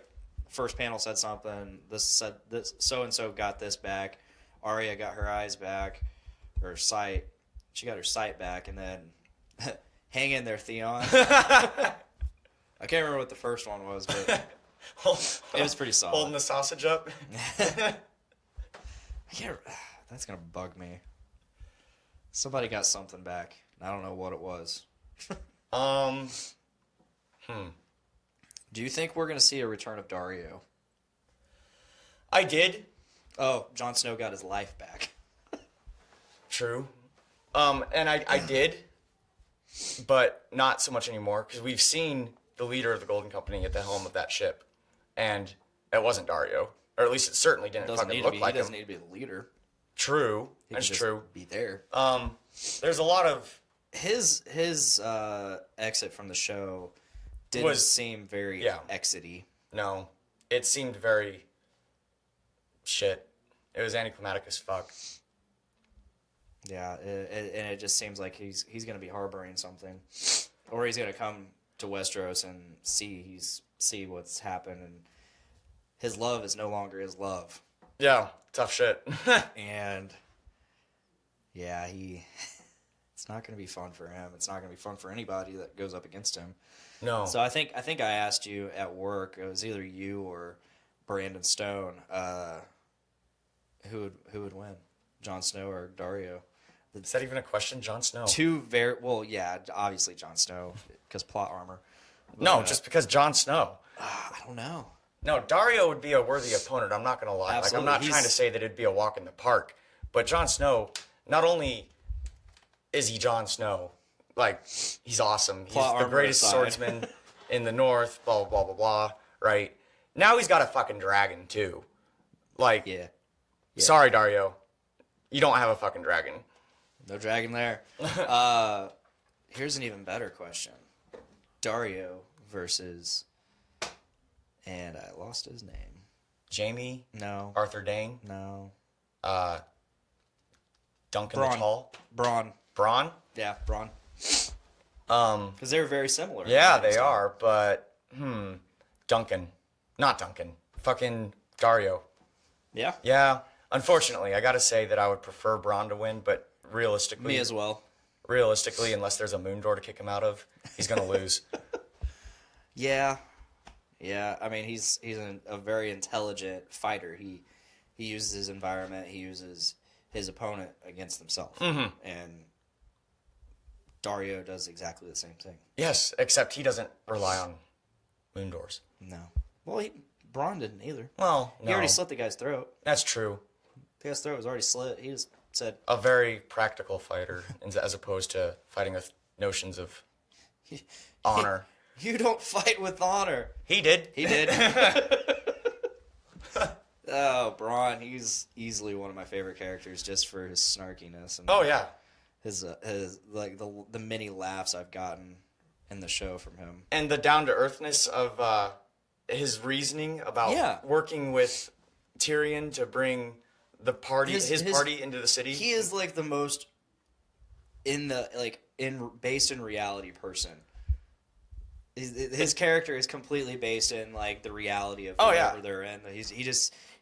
Speaker 7: first panel said something. This said this so and so got this back. Arya got her eyes back, her sight. She got her sight back, and then hang in there, Theon. I can't remember what the first one was, but it was pretty solid.
Speaker 8: Holding the sausage up.
Speaker 7: That's gonna bug me. Somebody got something back. I don't know what it was. Do you think we're gonna see a return of Dario?
Speaker 8: I did.
Speaker 7: Oh, Jon Snow got his life back.
Speaker 8: True. And I did, but not so much anymore, because we've seen the leader of the Golden Company at the helm of that ship, and it wasn't Dario, or at least it certainly didn't fucking look like him.
Speaker 7: He doesn't need to be the leader.
Speaker 8: True.
Speaker 7: He
Speaker 8: That's
Speaker 7: can just
Speaker 8: true.
Speaker 7: Be there.
Speaker 8: There's a lot of
Speaker 7: his exit from the show didn't seem very exit-y.
Speaker 8: No, it seemed very shit. It was anticlimactic as fuck.
Speaker 7: Yeah, and it just seems like he's going to be harboring something, or he's going to come to Westeros and see what's happened, and his love is no longer his love.
Speaker 8: Yeah, tough shit.
Speaker 7: And yeah, it's not going to be fun for him. It's not going to be fun for anybody that goes up against him.
Speaker 8: No.
Speaker 7: So I think I asked you at work. It was either you or Brandon Stone. Who would win, Jon Snow or Dario?
Speaker 8: Is that even a question, Jon Snow?
Speaker 7: Obviously Jon Snow because plot armor. But,
Speaker 8: no, just because Jon Snow.
Speaker 7: I don't know.
Speaker 8: No, Dario would be a worthy opponent. I'm not gonna lie.
Speaker 7: Absolutely.
Speaker 8: Like, I'm not trying to say that it'd be a walk in the park, but Jon Snow, not only is he Jon Snow, like, he's awesome. He's
Speaker 7: Plot
Speaker 8: the
Speaker 7: armor
Speaker 8: greatest
Speaker 7: aside.
Speaker 8: swordsman in the North. Blah blah blah blah blah. Right now, he's got a fucking dragon too. Like,
Speaker 7: Yeah.
Speaker 8: sorry, Dario, you don't have a fucking dragon.
Speaker 7: No dragon there. Here's an even better question. Dario versus... And I lost his name.
Speaker 8: Jamie,
Speaker 7: No.
Speaker 8: Arthur Dane,
Speaker 7: No.
Speaker 8: Duncan
Speaker 7: Bronn.
Speaker 8: the Tall,
Speaker 7: Bronn.
Speaker 8: Bronn.
Speaker 7: Yeah, Bronn. Because they're very similar.
Speaker 8: Yeah, they are, but Duncan, not Duncan, fucking Dario.
Speaker 7: Yeah.
Speaker 8: Yeah, unfortunately, I gotta say that I would prefer Bronn to win, but realistically,
Speaker 7: Me as well.
Speaker 8: Realistically, unless there's a moon door to kick him out of, he's gonna lose.
Speaker 7: Yeah. Yeah, I mean, he's a very intelligent fighter. He uses his environment. He uses his opponent against himself.
Speaker 8: Mm-hmm.
Speaker 7: And Dario does exactly the same thing.
Speaker 8: Yes, except he doesn't rely on moon doors.
Speaker 7: No. Well, Braun didn't either.
Speaker 8: Well, no,
Speaker 7: He already slit the guy's throat.
Speaker 8: that's true.
Speaker 7: The guy's throat was already slit. He just said,
Speaker 8: A very practical fighter, as opposed to fighting with notions of honor.
Speaker 7: "You don't fight with honor."
Speaker 8: He did.
Speaker 7: He did. Oh, Braun, he's easily one of my favorite characters just for his snarkiness and
Speaker 8: Oh yeah.
Speaker 7: his like the many laughs I've gotten in the show from him.
Speaker 8: And the down to earthness of his reasoning about
Speaker 7: Yeah.
Speaker 8: working with Tyrion to bring the party, his party into the city.
Speaker 7: He is like the most based in reality person. His character is completely based in like the reality of whatever they're in.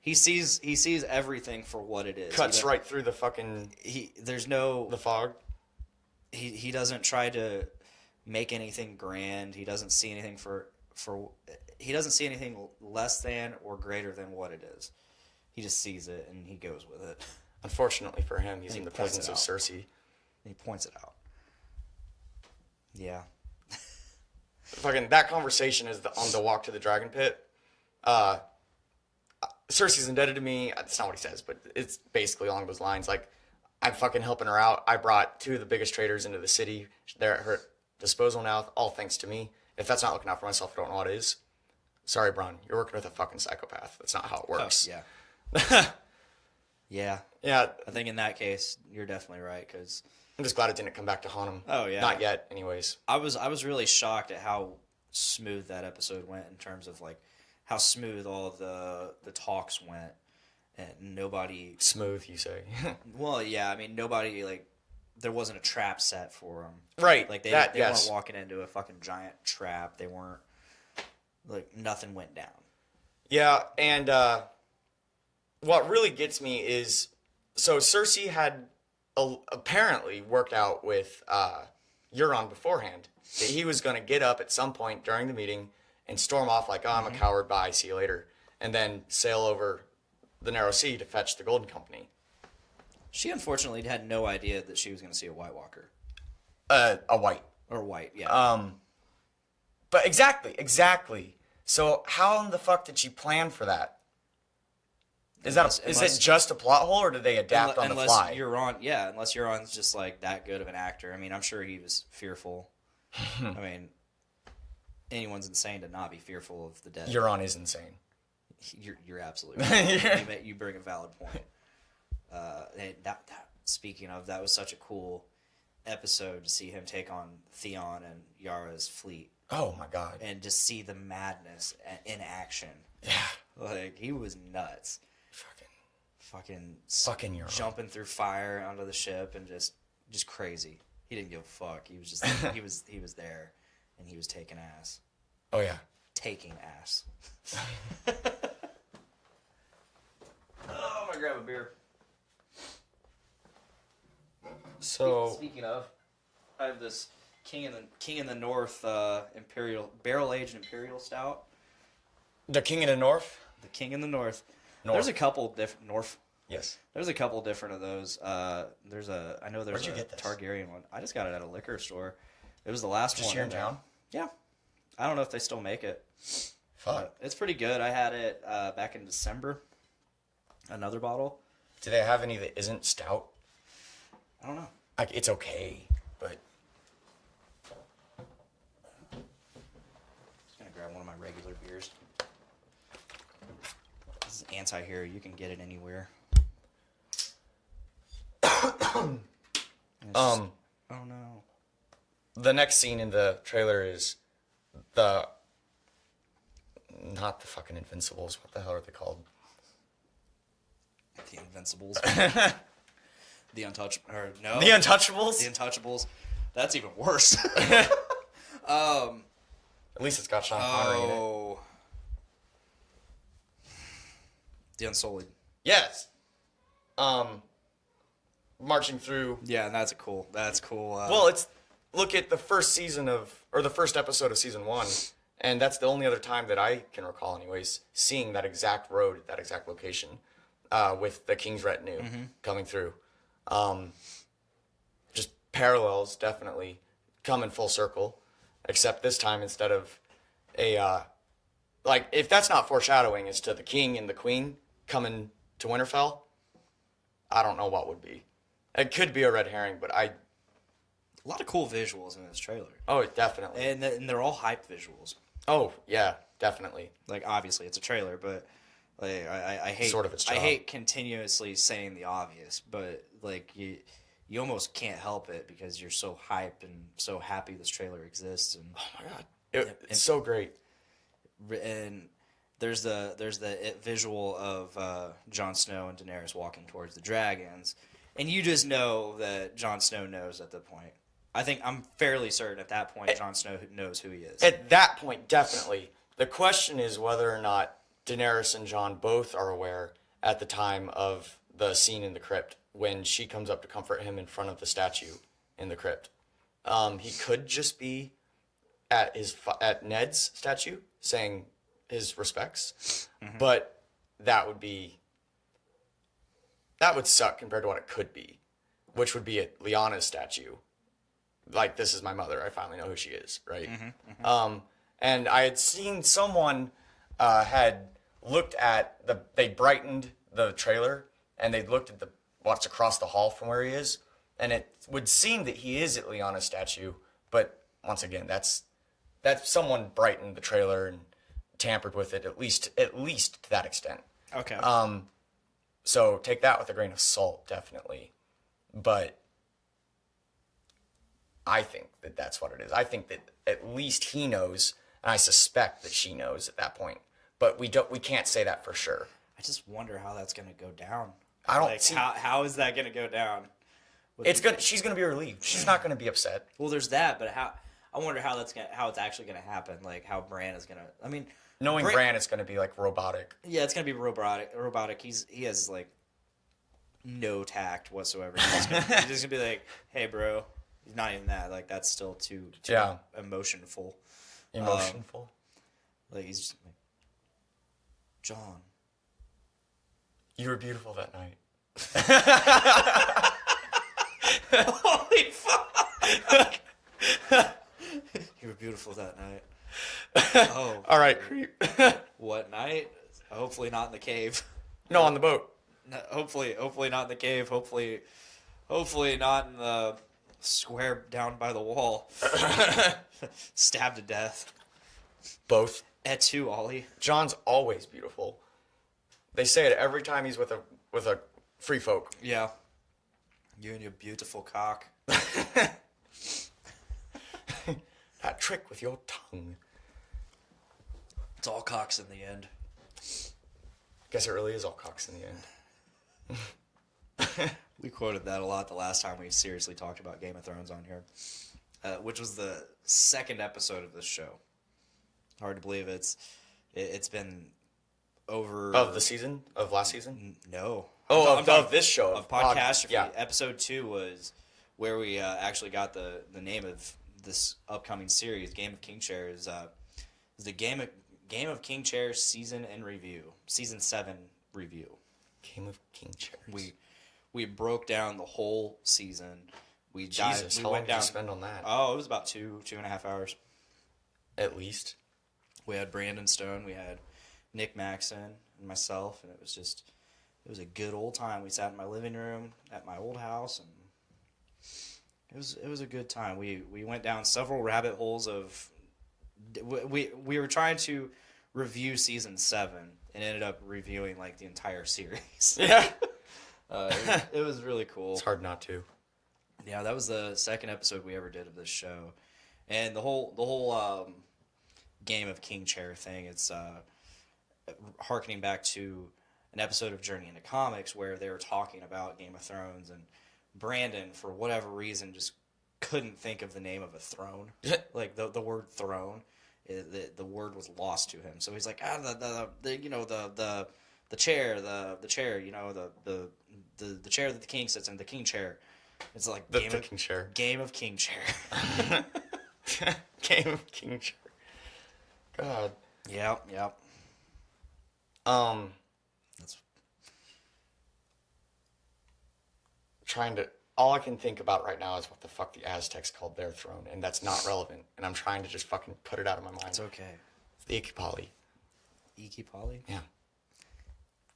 Speaker 7: He sees everything for what it is.
Speaker 8: Cuts right through the fucking the fog.
Speaker 7: He doesn't try to make anything grand. He doesn't see anything he doesn't see anything less than or greater than what it is. He just sees it and he goes with it.
Speaker 8: Unfortunately for him, he's
Speaker 7: And
Speaker 8: in
Speaker 7: he
Speaker 8: the
Speaker 7: points
Speaker 8: presence
Speaker 7: it
Speaker 8: of
Speaker 7: out.
Speaker 8: Cersei.
Speaker 7: And he points it out. Yeah.
Speaker 8: Fucking that conversation is on the walk to the dragon pit. Cersei's indebted to me. That's not what he says, but it's basically along those lines. Like, I'm fucking helping her out. I brought two of the biggest traders into the city. They're at her disposal now, all thanks to me. If that's not looking out for myself, I don't know what is. Sorry, Bronn. You're working with a fucking psychopath. That's not how it works.
Speaker 7: Oh, yeah.
Speaker 8: Yeah.
Speaker 7: I think in that case, you're definitely right, because
Speaker 8: I'm just glad it didn't come back to haunt him.
Speaker 7: Oh, yeah.
Speaker 8: Not yet, anyways.
Speaker 7: I was really shocked at how smooth that episode went in terms of like how smooth all of the talks went, and nobody.
Speaker 8: Smooth, you say?
Speaker 7: Well, yeah, I mean nobody like there wasn't a trap set for them.
Speaker 8: Right.
Speaker 7: Like they
Speaker 8: yes.
Speaker 7: weren't walking into a fucking giant trap. They weren't like nothing went down.
Speaker 8: Yeah, and what really gets me is, so Cersei had apparently worked out with Euron beforehand that he was going to get up at some point during the meeting and storm off like, oh, I'm a coward, bye, see you later, and then sail over the Narrow Sea to fetch the Golden Company.
Speaker 7: She unfortunately had no idea that she was going to see a White Walker.
Speaker 8: A white.
Speaker 7: Or white, yeah.
Speaker 8: But exactly. So how in the fuck did she plan for that? Is it just a plot hole, or did they adapt on the fly?
Speaker 7: Unless Euron's just like that good of an actor. I mean, I'm sure he was fearful. I mean, anyone's insane to not be fearful of the dead.
Speaker 8: Euron is insane.
Speaker 7: You're absolutely right. You bring a valid point. And speaking of, that was such a cool episode to see him take on Theon and Yara's fleet.
Speaker 8: Oh my god!
Speaker 7: And just see the madness in action.
Speaker 8: Yeah,
Speaker 7: like he was nuts. Fucking
Speaker 8: Euron.
Speaker 7: Jumping through fire onto the ship and just crazy. He didn't give a fuck. He was just he was there, and he was taking ass.
Speaker 8: Oh yeah,
Speaker 7: taking ass. Oh, I'm gonna grab a beer.
Speaker 8: So
Speaker 7: speaking of, I have this King in the North barrel-aged imperial stout.
Speaker 8: The King in the North.
Speaker 7: The King in the North.
Speaker 8: North.
Speaker 7: There's a couple different North.
Speaker 8: Yes.
Speaker 7: There's a couple different of those. I know there's
Speaker 8: Where'd you
Speaker 7: a
Speaker 8: get this?
Speaker 7: Targaryen one. I just got it at a liquor store. It was the last one.
Speaker 8: Just here in town?
Speaker 7: Yeah. I don't know if they still make it.
Speaker 8: Fuck.
Speaker 7: It's pretty good. I had it back in December. Another bottle.
Speaker 8: Do they have any that isn't stout?
Speaker 7: I don't know.
Speaker 8: Like, it's okay, but...
Speaker 7: Just gonna grab one of my regular beers. This is anti-hero. You can get it anywhere. Oh no.
Speaker 8: The next scene in the trailer is not the fucking Invincibles. What the hell are they called?
Speaker 7: The Invincibles. The Untouchables. No.
Speaker 8: The Untouchables?
Speaker 7: The Untouchables. That's even worse.
Speaker 8: At least it's got Sean Connery in it.
Speaker 7: Oh. The Unsullied.
Speaker 8: Yes. Marching through.
Speaker 7: Yeah, and that's cool.
Speaker 8: Well, look at the first episode of season 1, and that's the only other time that I can recall, anyways, seeing that exact road at that exact location, with the King's retinue coming through. Just parallels, definitely come in full circle, except this time instead of if that's not foreshadowing as to the King and the Queen coming to Winterfell, I don't know what would be. It could be a red herring, but a
Speaker 7: lot of cool visuals in this trailer.
Speaker 8: Oh, definitely.
Speaker 7: And they're all hype visuals.
Speaker 8: Oh, yeah, definitely.
Speaker 7: Like, obviously, it's a trailer, but like I hate
Speaker 8: sort of its job.
Speaker 7: I hate continuously saying the obvious, but like you almost can't help it because you're so hyped and so happy this trailer exists. And
Speaker 8: oh my god, it's so great.
Speaker 7: And there's the visual of Jon Snow and Daenerys walking towards the dragons, and you just know that Jon Snow knows at the point. I'm fairly certain at that point Jon Snow knows who he is.
Speaker 8: At that point, definitely. The question is whether or not Daenerys and Jon both are aware at the time of the scene in the crypt when she comes up to comfort him in front of the statue in the crypt. He could just be at Ned's statue saying his respects, but that would suck compared to what it could be, which would be at Lyanna's statue. Like, this is my mother. I finally know who she is, right? And I had seen someone had looked at they brightened the trailer and they looked at what's across the hall from where he is, and it would seem that he is at Lyanna's statue, but once again, that's someone brightened the trailer and tampered with it at least to that extent.
Speaker 7: Okay.
Speaker 8: So take that with a grain of salt, definitely, but I think that that's what it is. I think that at least he knows, and I suspect that she knows at that point. But we can't say that for sure.
Speaker 7: I just wonder how that's going to go down.
Speaker 8: I don't see
Speaker 7: how is that going to go down?
Speaker 8: She's going to be relieved. She's not going to be upset.
Speaker 7: Well, there's that, but I wonder how it's actually going to happen. Like how Bran is going to. I mean,
Speaker 8: knowing Bran is going to be like robotic.
Speaker 7: Yeah, it's going to be robotic. He has like no tact whatsoever. He's just going to be like, "Hey, bro." He's not even that. Like that's still too emotionful. Like he's just like, John,
Speaker 8: you were beautiful that night.
Speaker 7: Holy fuck! You were beautiful that night. Oh,
Speaker 8: all right, creep.
Speaker 7: What night? Hopefully not in the cave.
Speaker 8: No, on the boat.
Speaker 7: No, hopefully not in the cave. Hopefully not in the square down by the wall. Stabbed to death.
Speaker 8: Both.
Speaker 7: Et tu, Ollie.
Speaker 8: John's always beautiful. They say it every time he's with a free folk.
Speaker 7: Yeah. You and your beautiful cock.
Speaker 8: That trick with your tongue.
Speaker 7: It's all cocks in the end.
Speaker 8: Guess it really is all cocks in the end.
Speaker 7: We quoted that a lot the last time we seriously talked about Game of Thrones on here, which was the second episode of this show. Hard to believe it's been over
Speaker 8: of the season of last season.
Speaker 7: No.
Speaker 8: Of this show
Speaker 7: of Podcastrophe.
Speaker 8: Yeah.
Speaker 7: Episode 2 was where we actually got the name of this upcoming series. Game of King Chair is the Game of King Chair season 7 review.
Speaker 8: Game of King Chairs.
Speaker 7: We broke down the whole season.
Speaker 8: How long did you spend on that?
Speaker 7: Oh, it was about 2.5 hours.
Speaker 8: At least.
Speaker 7: We had Brandon Stone, we had Nick Maxon, and myself, and it was a good old time. We sat in my living room at my old house, and it was a good time. We went down several rabbit holes of we were trying to review season 7 and ended up reviewing like the entire series.
Speaker 8: Yeah.
Speaker 7: It was really cool.
Speaker 8: It's hard not to.
Speaker 7: Yeah, that was the second episode we ever did of this show, and the whole game of King Chair thing. It's harkening back to an episode of Journey into Comics where they were talking about Game of Thrones, and Brandon, for whatever reason, just couldn't think of the name of a throne. Like the word throne, the word was lost to him. So he's like, the chair, the chair, the chair that the king sits in, the king chair. It's like
Speaker 8: King Chair.
Speaker 7: Game of King Chair.
Speaker 8: Game of King Chair. God.
Speaker 7: Yep. That's
Speaker 8: all I can think about right now is what the fuck the Aztecs called their throne, and that's not relevant, and I'm trying to just fucking put it out of my mind.
Speaker 7: it's okay.
Speaker 8: It's the Ikipali.
Speaker 7: Ikipali?
Speaker 8: Yeah.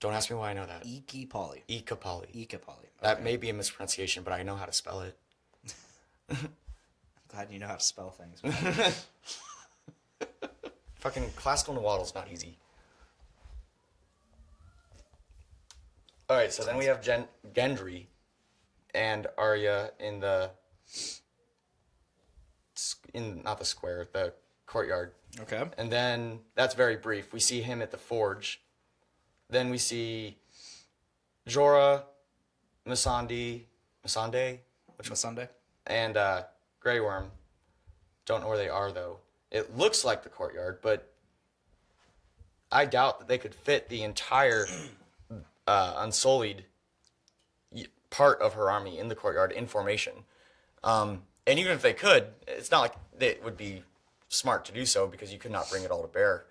Speaker 8: Don't ask me why I know that.
Speaker 7: Ikipali.
Speaker 8: Ikipali.
Speaker 7: Ikipali.
Speaker 8: That may be a mispronunciation, but I know how to spell it.
Speaker 7: Glad you know how to spell things.
Speaker 8: Fucking classical Nahuatl's not easy. Alright, so then we have Gendry and Arya in not the square, the courtyard.
Speaker 7: Okay.
Speaker 8: And then, that's very brief. We see him at the forge. Then we see Jorah, Missandei,
Speaker 7: Sunday?
Speaker 8: and Grey Worm. Don't know where they are, though. It looks like the courtyard, but I doubt that they could fit the entire Unsullied part of her army in the courtyard in formation. And even if they could, it's not like it would be smart to do so because you could not bring it all to bear.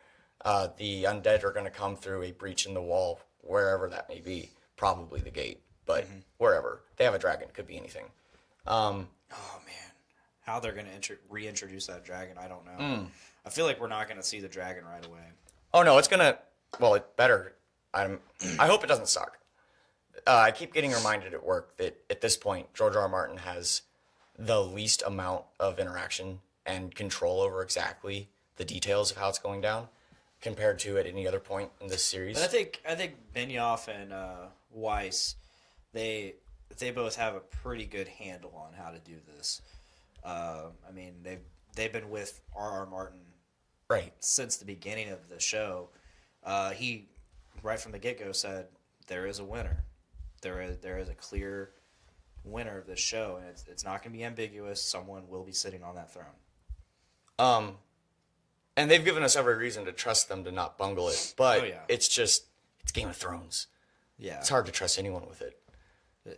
Speaker 8: The undead are going to come through a breach in the wall, wherever that may be. Probably the gate, but wherever. They have a dragon. Could be anything.
Speaker 7: Oh, man. How they're going to reintroduce that dragon, I don't know. I feel like we're not going to see the dragon right away.
Speaker 8: Oh, no, it's going to... Well, it better. I hope it doesn't suck. I keep getting reminded at work that at this point, George R. R. Martin has the least amount of interaction and control over exactly the details of how it's going down compared to at any other point in this series.
Speaker 7: But I think Benioff and Weiss, they both have a pretty good handle on how to do this. I mean, they've been with R.R. Martin
Speaker 8: right
Speaker 7: since the beginning of the show. He right from the get-go said there is a winner. There is a clear winner of this show, and it's not going to be ambiguous. Someone will be sitting on that throne.
Speaker 8: And they've given us every reason to trust them to not bungle it, but
Speaker 7: Oh, yeah.
Speaker 8: it's Game of Thrones.
Speaker 7: Yeah,
Speaker 8: It's hard to trust anyone with it.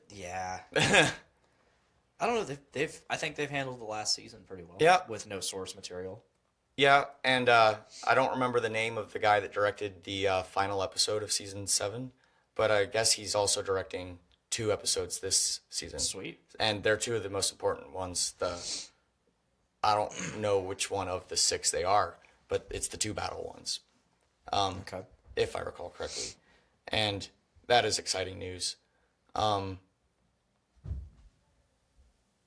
Speaker 7: Yeah. I don't know. I think they've handled the last season pretty well.
Speaker 8: Yeah.
Speaker 7: With no source material.
Speaker 8: Yeah, and I don't remember the name of the guy that directed the final episode of season 7, but I guess he's also directing 2 episodes this season.
Speaker 7: Sweet.
Speaker 8: And they're 2 of the most important ones. I don't know which one of the 6 they are, but it's the 2 battle ones.
Speaker 7: Okay.
Speaker 8: If I recall correctly. And that is exciting news.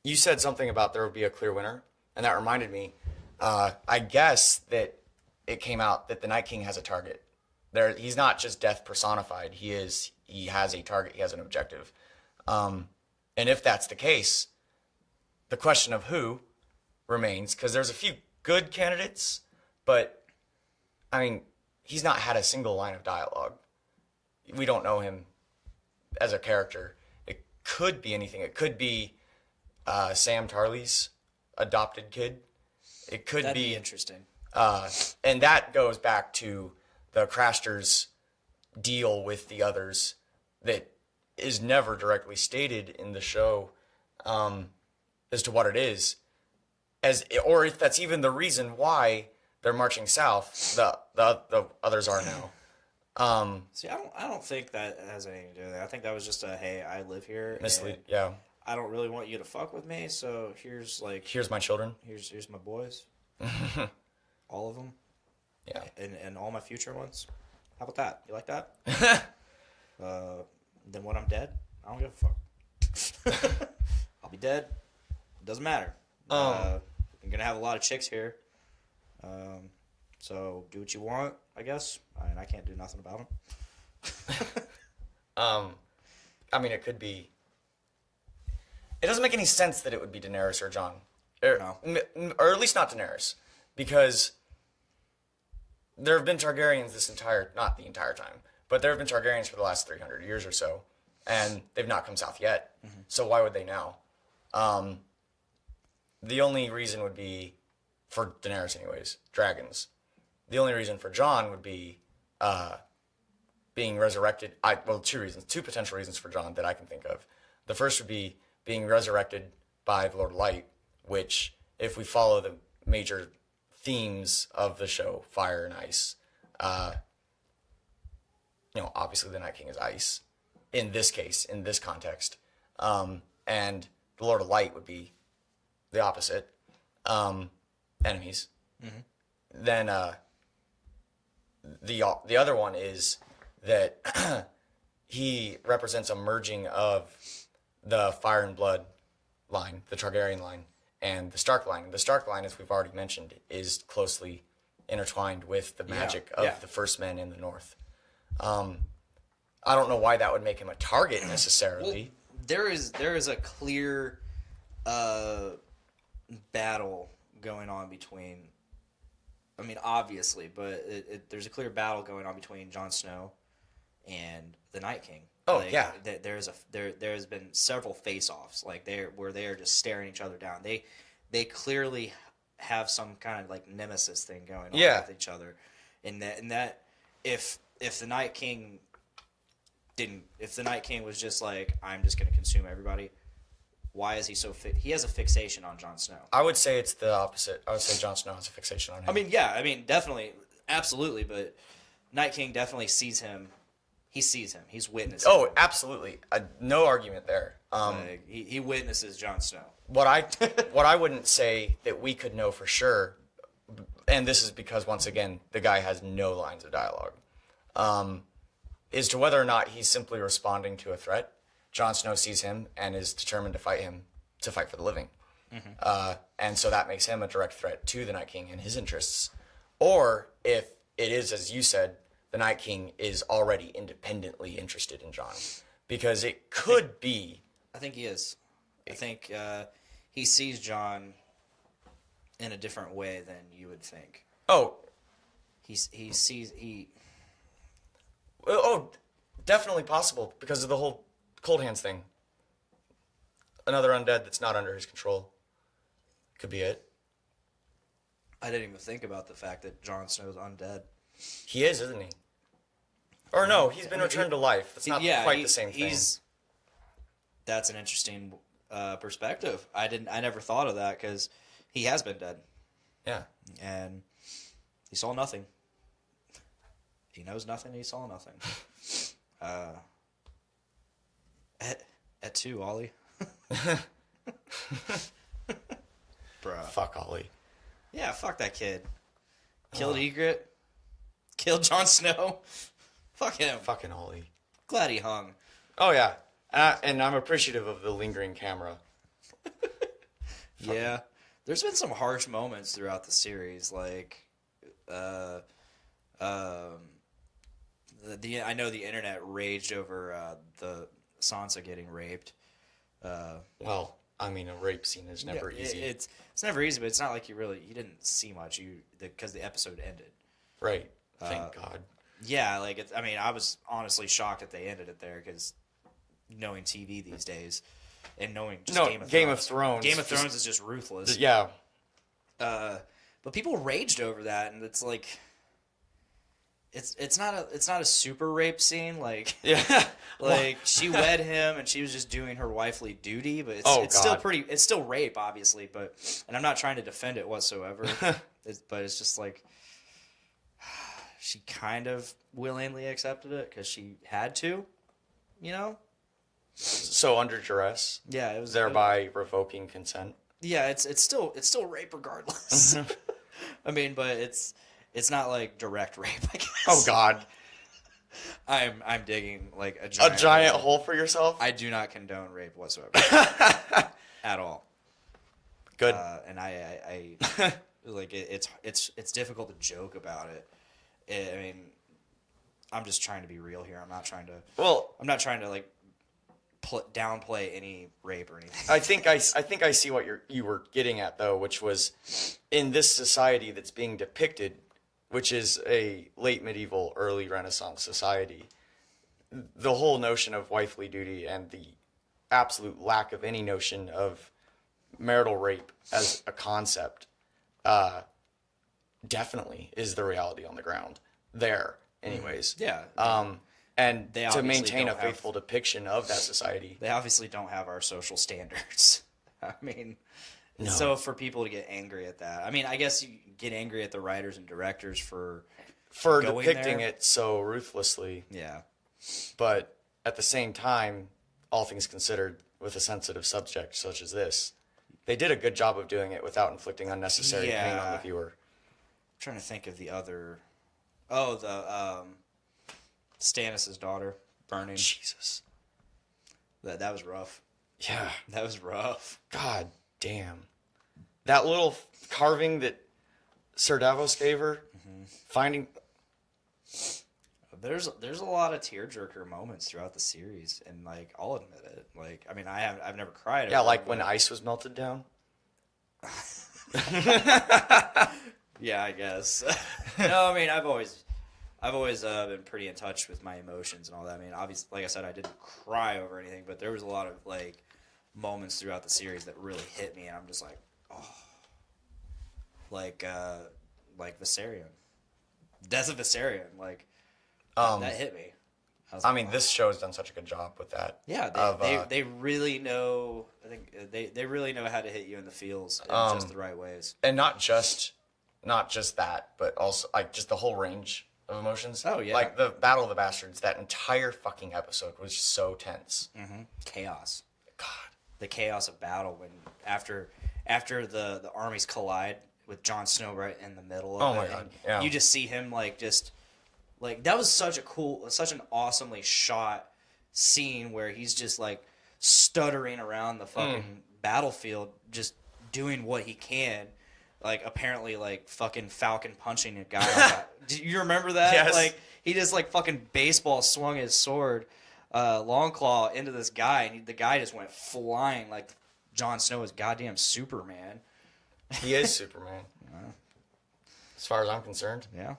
Speaker 8: You said something about there would be a clear winner, and that reminded me. I guess that it came out that the Night King has a target. He's not just death personified. He has a target. He has an objective. And if that's the case, the question of who remains, because there's a few good candidates, but I mean, he's not had a single line of dialogue. We don't know him as a character. It could be anything. It could be Sam Tarly's adopted kid. It could
Speaker 7: That'd
Speaker 8: be
Speaker 7: be interesting.
Speaker 8: And that goes back to the Crashter's deal with the others that is never directly stated in the show as to what it is, or if that's even the reason why they're marching south. The others are now.
Speaker 7: See, I don't think that has anything to do with it. I think that was just a, hey, I live here.
Speaker 8: Mislead.
Speaker 7: And
Speaker 8: Yeah.
Speaker 7: I don't really want you to fuck with me, so here's
Speaker 8: Here's my children.
Speaker 7: here's my boys. All of them.
Speaker 8: Yeah.
Speaker 7: And all my future ones. How about that? You like that? Then when I'm dead, I don't give a fuck. I'll be dead. It doesn't matter. I'm gonna have a lot of chicks here. So do what you want, I guess. I can't do nothing about them.
Speaker 8: I mean, it could be. It doesn't make any sense that it would be Daenerys or Jon, or at least not Daenerys, because there have been Targaryens not the entire time, but there have been Targaryens for the last 300 years or so, and they've not come south yet. Mm-hmm. So why would they now? The only reason would be, for Daenerys anyways, dragons. The only reason for Jon would be being resurrected. Two potential reasons for Jon that I can think of. The first would be being resurrected by the Lord of Light, which, if we follow the major themes of the show, fire and ice, obviously the Night King is ice, in this case, in this context, and the Lord of Light would be the opposite, enemies. Mm-hmm. Then the other one is that he represents a merging of the Fire and Blood line, the Targaryen line, and the Stark line. And the Stark line, as we've already mentioned, is closely intertwined with the magic of the First Men in the North. I don't know why that would make him a target necessarily.
Speaker 7: Well, there is a clear battle going on between. I mean, obviously, but there's a clear battle going on between Jon Snow and the Night King.
Speaker 8: Oh, yeah.
Speaker 7: There has been several face-offs where they're just staring each other down. They clearly have some kind of nemesis thing going on with each other. And that if the Night King was just I'm just going to consume everybody, why is he so he has a fixation on Jon Snow?
Speaker 8: I would say it's the opposite. I would say Jon Snow has a fixation on him.
Speaker 7: I mean, definitely, absolutely, but Night King definitely sees him. He sees him. He's witnessing.
Speaker 8: Oh, absolutely. No argument there.
Speaker 7: He witnesses Jon Snow.
Speaker 8: What I wouldn't say that we could know for sure, and this is because, once again, the guy has no lines of dialogue, is to whether or not he's simply responding to a threat. Jon Snow sees him and is determined to fight for the living. Mm-hmm. And so that makes him a direct threat to the Night King and his interests. Or if it is, as you said, the Night King is already independently interested in Jon. Because it could be...
Speaker 7: I think he is. I think he sees Jon in a different way than you would think.
Speaker 8: Oh. Oh, definitely possible because of the whole Cold Hands thing. Another undead that's not under his control. Could be it.
Speaker 7: I didn't even think about the fact that Jon Snow's undead.
Speaker 8: He is, isn't he? Or no, he's been returned to life. That's not quite the same thing.
Speaker 7: That's an interesting perspective. I never thought of that because he has been dead.
Speaker 8: Yeah.
Speaker 7: And he saw nothing. He knows nothing. He saw nothing. At 2, Ollie. Bruh.
Speaker 8: Fuck Ollie.
Speaker 7: Yeah, fuck that kid. Killed Ygritte. Killed Jon Snow. Fuck him.
Speaker 8: Fucking Ollie.
Speaker 7: Glad he hung.
Speaker 8: Oh, yeah. And I'm appreciative of the lingering camera.
Speaker 7: Yeah. There's been some harsh moments throughout the series. I know the internet raged over the Sansa getting raped.
Speaker 8: Well, I mean, a rape scene is never easy.
Speaker 7: It's never easy, but it's not like you didn't see much because the episode ended.
Speaker 8: Right. Thank God.
Speaker 7: Yeah, I was honestly shocked that they ended it there because knowing TV these days and knowing just Game of Thrones. Game of Thrones is just ruthless.
Speaker 8: Yeah.
Speaker 7: But people raged over that, and it's it's not a super rape scene. She wed him and she was just doing her wifely duty, but it's still rape, obviously. And I'm not trying to defend it whatsoever. But it's just she kind of willingly accepted it because she had to,
Speaker 8: So under duress.
Speaker 7: Yeah, it was
Speaker 8: thereby revoking consent.
Speaker 7: Yeah, it's still rape regardless. I mean, but It's not like direct rape, I guess.
Speaker 8: Oh God.
Speaker 7: I'm digging like a
Speaker 8: Giant hole for yourself?
Speaker 7: I do not condone rape whatsoever. At all.
Speaker 8: Good.
Speaker 7: And I like it's difficult to joke about it. I mean, I'm just trying to be real here. I'm not trying to like downplay any rape or anything.
Speaker 8: I think I see what you were getting at though, which was in this society that's being depicted, which is a late medieval, early Renaissance society. The whole notion of wifely duty and the absolute lack of any notion of marital rape as a concept definitely is the reality on the ground there anyways.
Speaker 7: Yeah.
Speaker 8: And
Speaker 7: They
Speaker 8: to
Speaker 7: obviously
Speaker 8: maintain a
Speaker 7: don't
Speaker 8: faithful depiction of that society.
Speaker 7: They obviously don't have our social standards. I mean,
Speaker 8: No.
Speaker 7: so for people to get angry at that, I mean, I guess you get angry at the writers and directors for going
Speaker 8: depicting
Speaker 7: there.
Speaker 8: it so ruthlessly.
Speaker 7: Yeah.
Speaker 8: But at the same time, all things considered, with a sensitive subject such as this, they did a good job of doing it without inflicting unnecessary pain on the viewer.
Speaker 7: I'm trying to think of the other. Oh, the Stannis' daughter burning.
Speaker 8: Jesus.
Speaker 7: That was rough.
Speaker 8: Yeah.
Speaker 7: That was rough.
Speaker 8: God damn. That little carving that Sir Davos gave her, finding...
Speaker 7: There's a lot of tearjerker moments throughout the series, and like I'll admit it. Like, I mean, I've never cried.
Speaker 8: Yeah,
Speaker 7: over
Speaker 8: like
Speaker 7: it,
Speaker 8: when
Speaker 7: but-
Speaker 8: ice was melted down.
Speaker 7: Yeah, I guess. No, I mean, I've always been pretty in touch with my emotions and all that. I mean, obviously, like I said, I didn't cry over anything, but there was a lot of like moments throughout the series that really hit me, and I'm just like, oh, like Viserion, Death of Viserion, like that hit me.
Speaker 8: I mean, this show has done such a good job with that.
Speaker 7: Yeah, they really know. I think they really know how to hit you in the feels in just the right ways.
Speaker 8: And not just that, but also like just the whole range of emotions.
Speaker 7: Oh, yeah.
Speaker 8: Like the Battle of the Bastards, that entire fucking episode was so tense.
Speaker 7: Chaos.
Speaker 8: God.
Speaker 7: The chaos of battle when after the armies collide with Jon Snow right in the middle of
Speaker 8: Oh
Speaker 7: it.
Speaker 8: my God,
Speaker 7: and
Speaker 8: yeah.
Speaker 7: You just see him like that was such an awesomely shot scene where he's just like stuttering around the fucking battlefield, just doing what he can. Like apparently like fucking Falcon punching a guy. Do you remember that?
Speaker 8: Yes.
Speaker 7: Like he just like fucking baseball swung his sword, Longclaw into this guy, and the guy just went flying like Jon Snow is goddamn Superman.
Speaker 8: He is Superman. As far as I'm concerned.
Speaker 7: Yeah.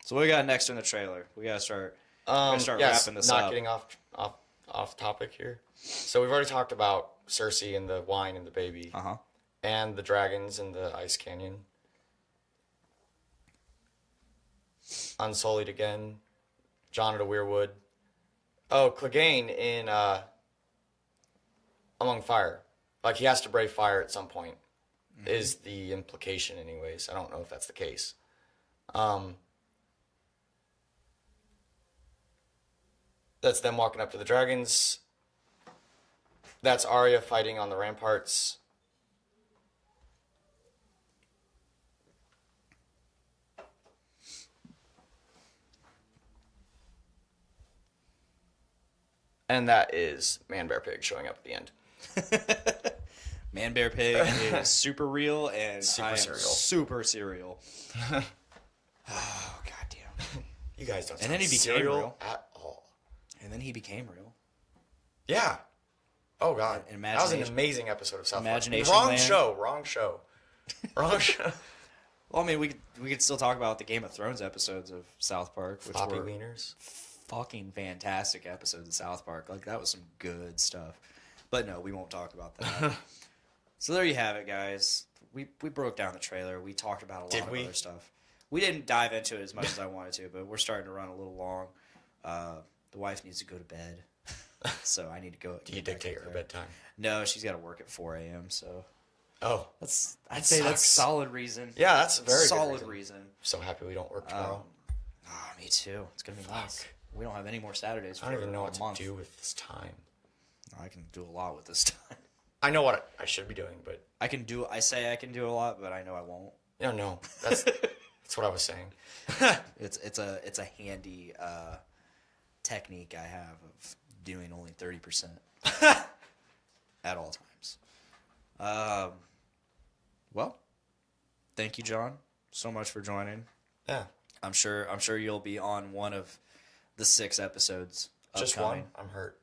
Speaker 7: So what we got next in the trailer? We gotta start.
Speaker 8: Yes,
Speaker 7: wrapping this
Speaker 8: not
Speaker 7: up.
Speaker 8: getting off topic here. So we've already talked about Cersei and the wine and the baby. And the dragons in the ice canyon. Unsullied again. Jon at a Weirwood. Oh, Clegane in Among Fire. Like he has to brave fire at some point. Is the implication anyways. I don't know if that's the case. That's them walking up to the dragons. That's Arya fighting on the ramparts. And that is Man Bear Pig showing up at the end.
Speaker 7: Man Bear Pig is super real and
Speaker 8: Super
Speaker 7: I am
Speaker 8: cereal.
Speaker 7: super cereal. Oh goddamn!
Speaker 8: You guys don't
Speaker 7: And
Speaker 8: sound
Speaker 7: then he became
Speaker 8: cereal
Speaker 7: real.
Speaker 8: at all.
Speaker 7: And then he became real.
Speaker 8: Yeah. Oh god.
Speaker 7: And
Speaker 8: That was an
Speaker 7: Imagination-
Speaker 8: amazing episode of South Park.
Speaker 7: Imagination
Speaker 8: Wrong
Speaker 7: Land.
Speaker 8: show. Wrong show. Wrong show.
Speaker 7: Well, I mean, we could still talk about the Game of Thrones episodes of South Park, which
Speaker 8: Floppy
Speaker 7: were
Speaker 8: wieners.
Speaker 7: fucking fantastic episodes of South Park. Like that was some good stuff. But no, we won't talk about that. So there you have it, guys. We broke down the trailer. We talked about a lot
Speaker 8: Did
Speaker 7: of
Speaker 8: we?
Speaker 7: other stuff. We didn't dive into it as much as I wanted to, but we're starting to run a little long. The wife needs to go to bed, so I need to go.
Speaker 8: Do you dictate her bedtime?
Speaker 7: No, she's got to work at 4 a.m. So
Speaker 8: Oh.
Speaker 7: I'd say that's
Speaker 8: sucks.
Speaker 7: solid reason.
Speaker 8: Yeah, that's a very
Speaker 7: solid
Speaker 8: good
Speaker 7: reason.
Speaker 8: So happy we don't work tomorrow.
Speaker 7: Me too. It's gonna be nice. We don't have any more Saturdays.
Speaker 8: I don't even know what
Speaker 7: a
Speaker 8: to
Speaker 7: month.
Speaker 8: do with this time.
Speaker 7: I can do a lot with this time.
Speaker 8: I know what I should be doing, but
Speaker 7: I say I can do a lot, but I know I won't.
Speaker 8: no. That's That's what I was saying.
Speaker 7: It's a handy technique I have of doing only 30% at all times. Well, thank you, John, so much for joining.
Speaker 8: Yeah.
Speaker 7: I'm sure you'll be on one of the 6 episodes.
Speaker 8: Just
Speaker 7: upcoming.
Speaker 8: one? I'm hurt.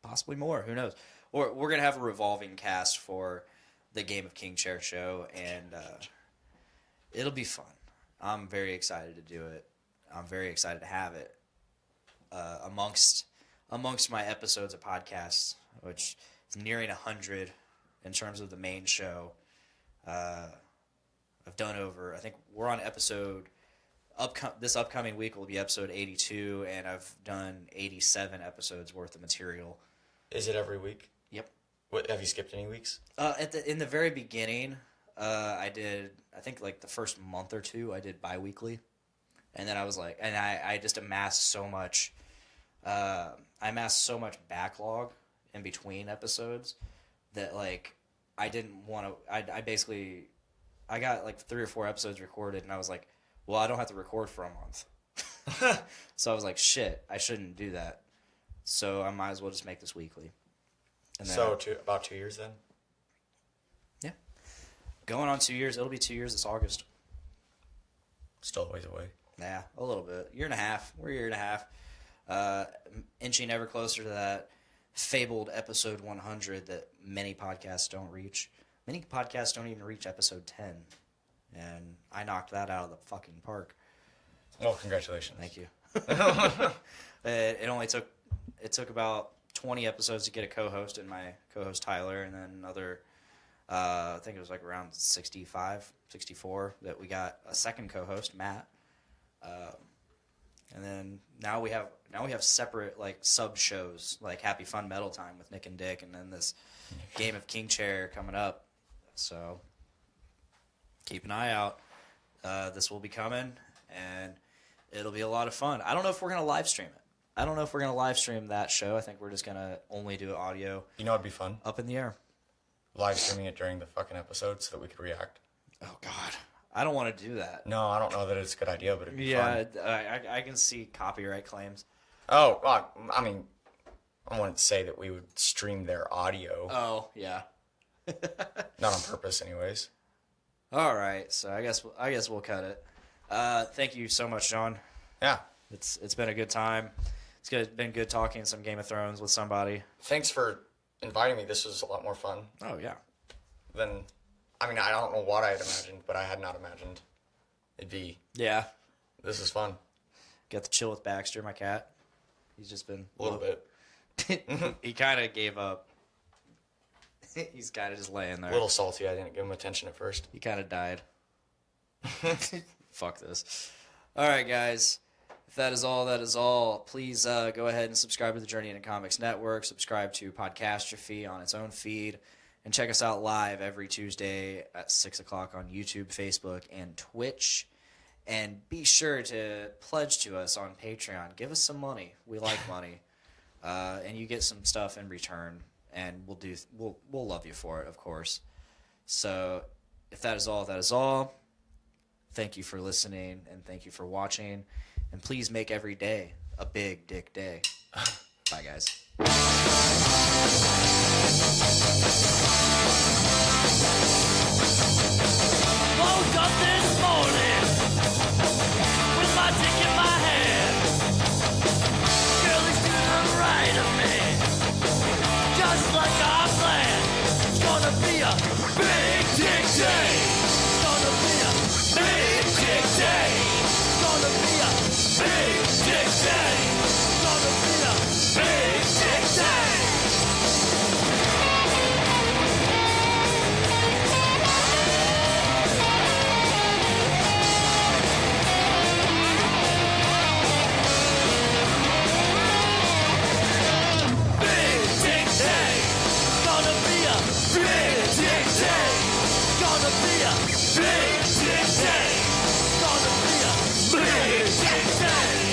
Speaker 7: Possibly more. Who knows? Or we're gonna have a revolving cast for the Game of King Chair show, and it'll be fun. I'm very excited to do it. I'm very excited to have it amongst my episodes of podcasts, which is nearing 100 in terms of the main show. I've done over. I think we're on episode. This upcoming week will be episode 82, and I've done 87 episodes worth of material.
Speaker 8: Is it every week?
Speaker 7: Yep.
Speaker 8: What, have you skipped any weeks?
Speaker 7: In the very beginning, I did. I think like the first month or two, I did bi-weekly, and then I was like, and I just amassed so much. I amassed so much backlog in between episodes that like I didn't want to. I got like 3 or 4 episodes recorded, and I was like, well, I don't have to record for a month. So I was like, shit, I shouldn't do that. So I might as well just make this weekly. And then,
Speaker 8: so about 2 years then?
Speaker 7: Yeah. Going on 2 years. It'll be 2 years this August.
Speaker 8: Still a ways away.
Speaker 7: Yeah, a little bit. Year and a half. We're a year and a half. Inching ever closer to that fabled episode 100 that many podcasts don't reach. Many podcasts don't even reach episode 10. And I knocked that out of the fucking park.
Speaker 8: Well, congratulations.
Speaker 7: Thank you. It only took about 20 episodes to get a co-host, and my co-host Tyler, and then another, I think it was like around 65, 64 that we got a second co-host, Matt. And then now we have separate like sub shows like Happy Fun Metal Time with Nick and Dick, and then this Game of King Chair coming up. So keep an eye out. This will be coming, and it'll be a lot of fun. I don't know if we're going to live stream it. I don't know if we're going to live stream that show. I think we're just going to only do audio.
Speaker 8: You know it'd be fun?
Speaker 7: Up in the air.
Speaker 8: Live streaming it during the fucking episode so that we could react.
Speaker 7: Oh, God. I don't want to do that.
Speaker 8: No, I don't know that it's a good idea, but it'd be fun.
Speaker 7: Yeah, I can see copyright claims.
Speaker 8: Oh, well, I mean, I wouldn't say that we would stream their audio.
Speaker 7: Oh, yeah.
Speaker 8: Not on purpose, anyways.
Speaker 7: All right, so I guess we'll cut it. Thank you so much, John.
Speaker 8: Yeah.
Speaker 7: It's been a good time. It's been good talking some Game of Thrones with somebody.
Speaker 8: Thanks for inviting me. This was a lot more fun.
Speaker 7: Oh, yeah.
Speaker 8: I don't know what I had imagined, but I had not imagined it'd be.
Speaker 7: Yeah.
Speaker 8: This is fun.
Speaker 7: Got to chill with Baxter, my cat. He's just been
Speaker 8: A little bit.
Speaker 7: He kind of gave up. He's kind of just laying there.
Speaker 8: A little salty. I didn't give him attention at first.
Speaker 7: He kind of died. Fuck this. All right, guys. If that is all, please go ahead and subscribe to the Journey into Comics Network. Subscribe to Podcastrophe on its own feed. And check us out live every Tuesday at 6 o'clock on YouTube, Facebook, and Twitch. And be sure to pledge to us on Patreon. Give us some money. We like money. And you get some stuff in return. And we'll love you for it, of course. So if that is all, thank you for listening and thank you for watching. And please make every day a big dick day. Bye, guys.
Speaker 5: Woke up this morning with my dick in my hand. Girl is to the right of me, just like I planned. It's gonna be a big dick day. It's gonna be a big dick day. It's gonna be a big dick day. It's gonna be a big dick day. Big dick day. Gonna be a big dick day.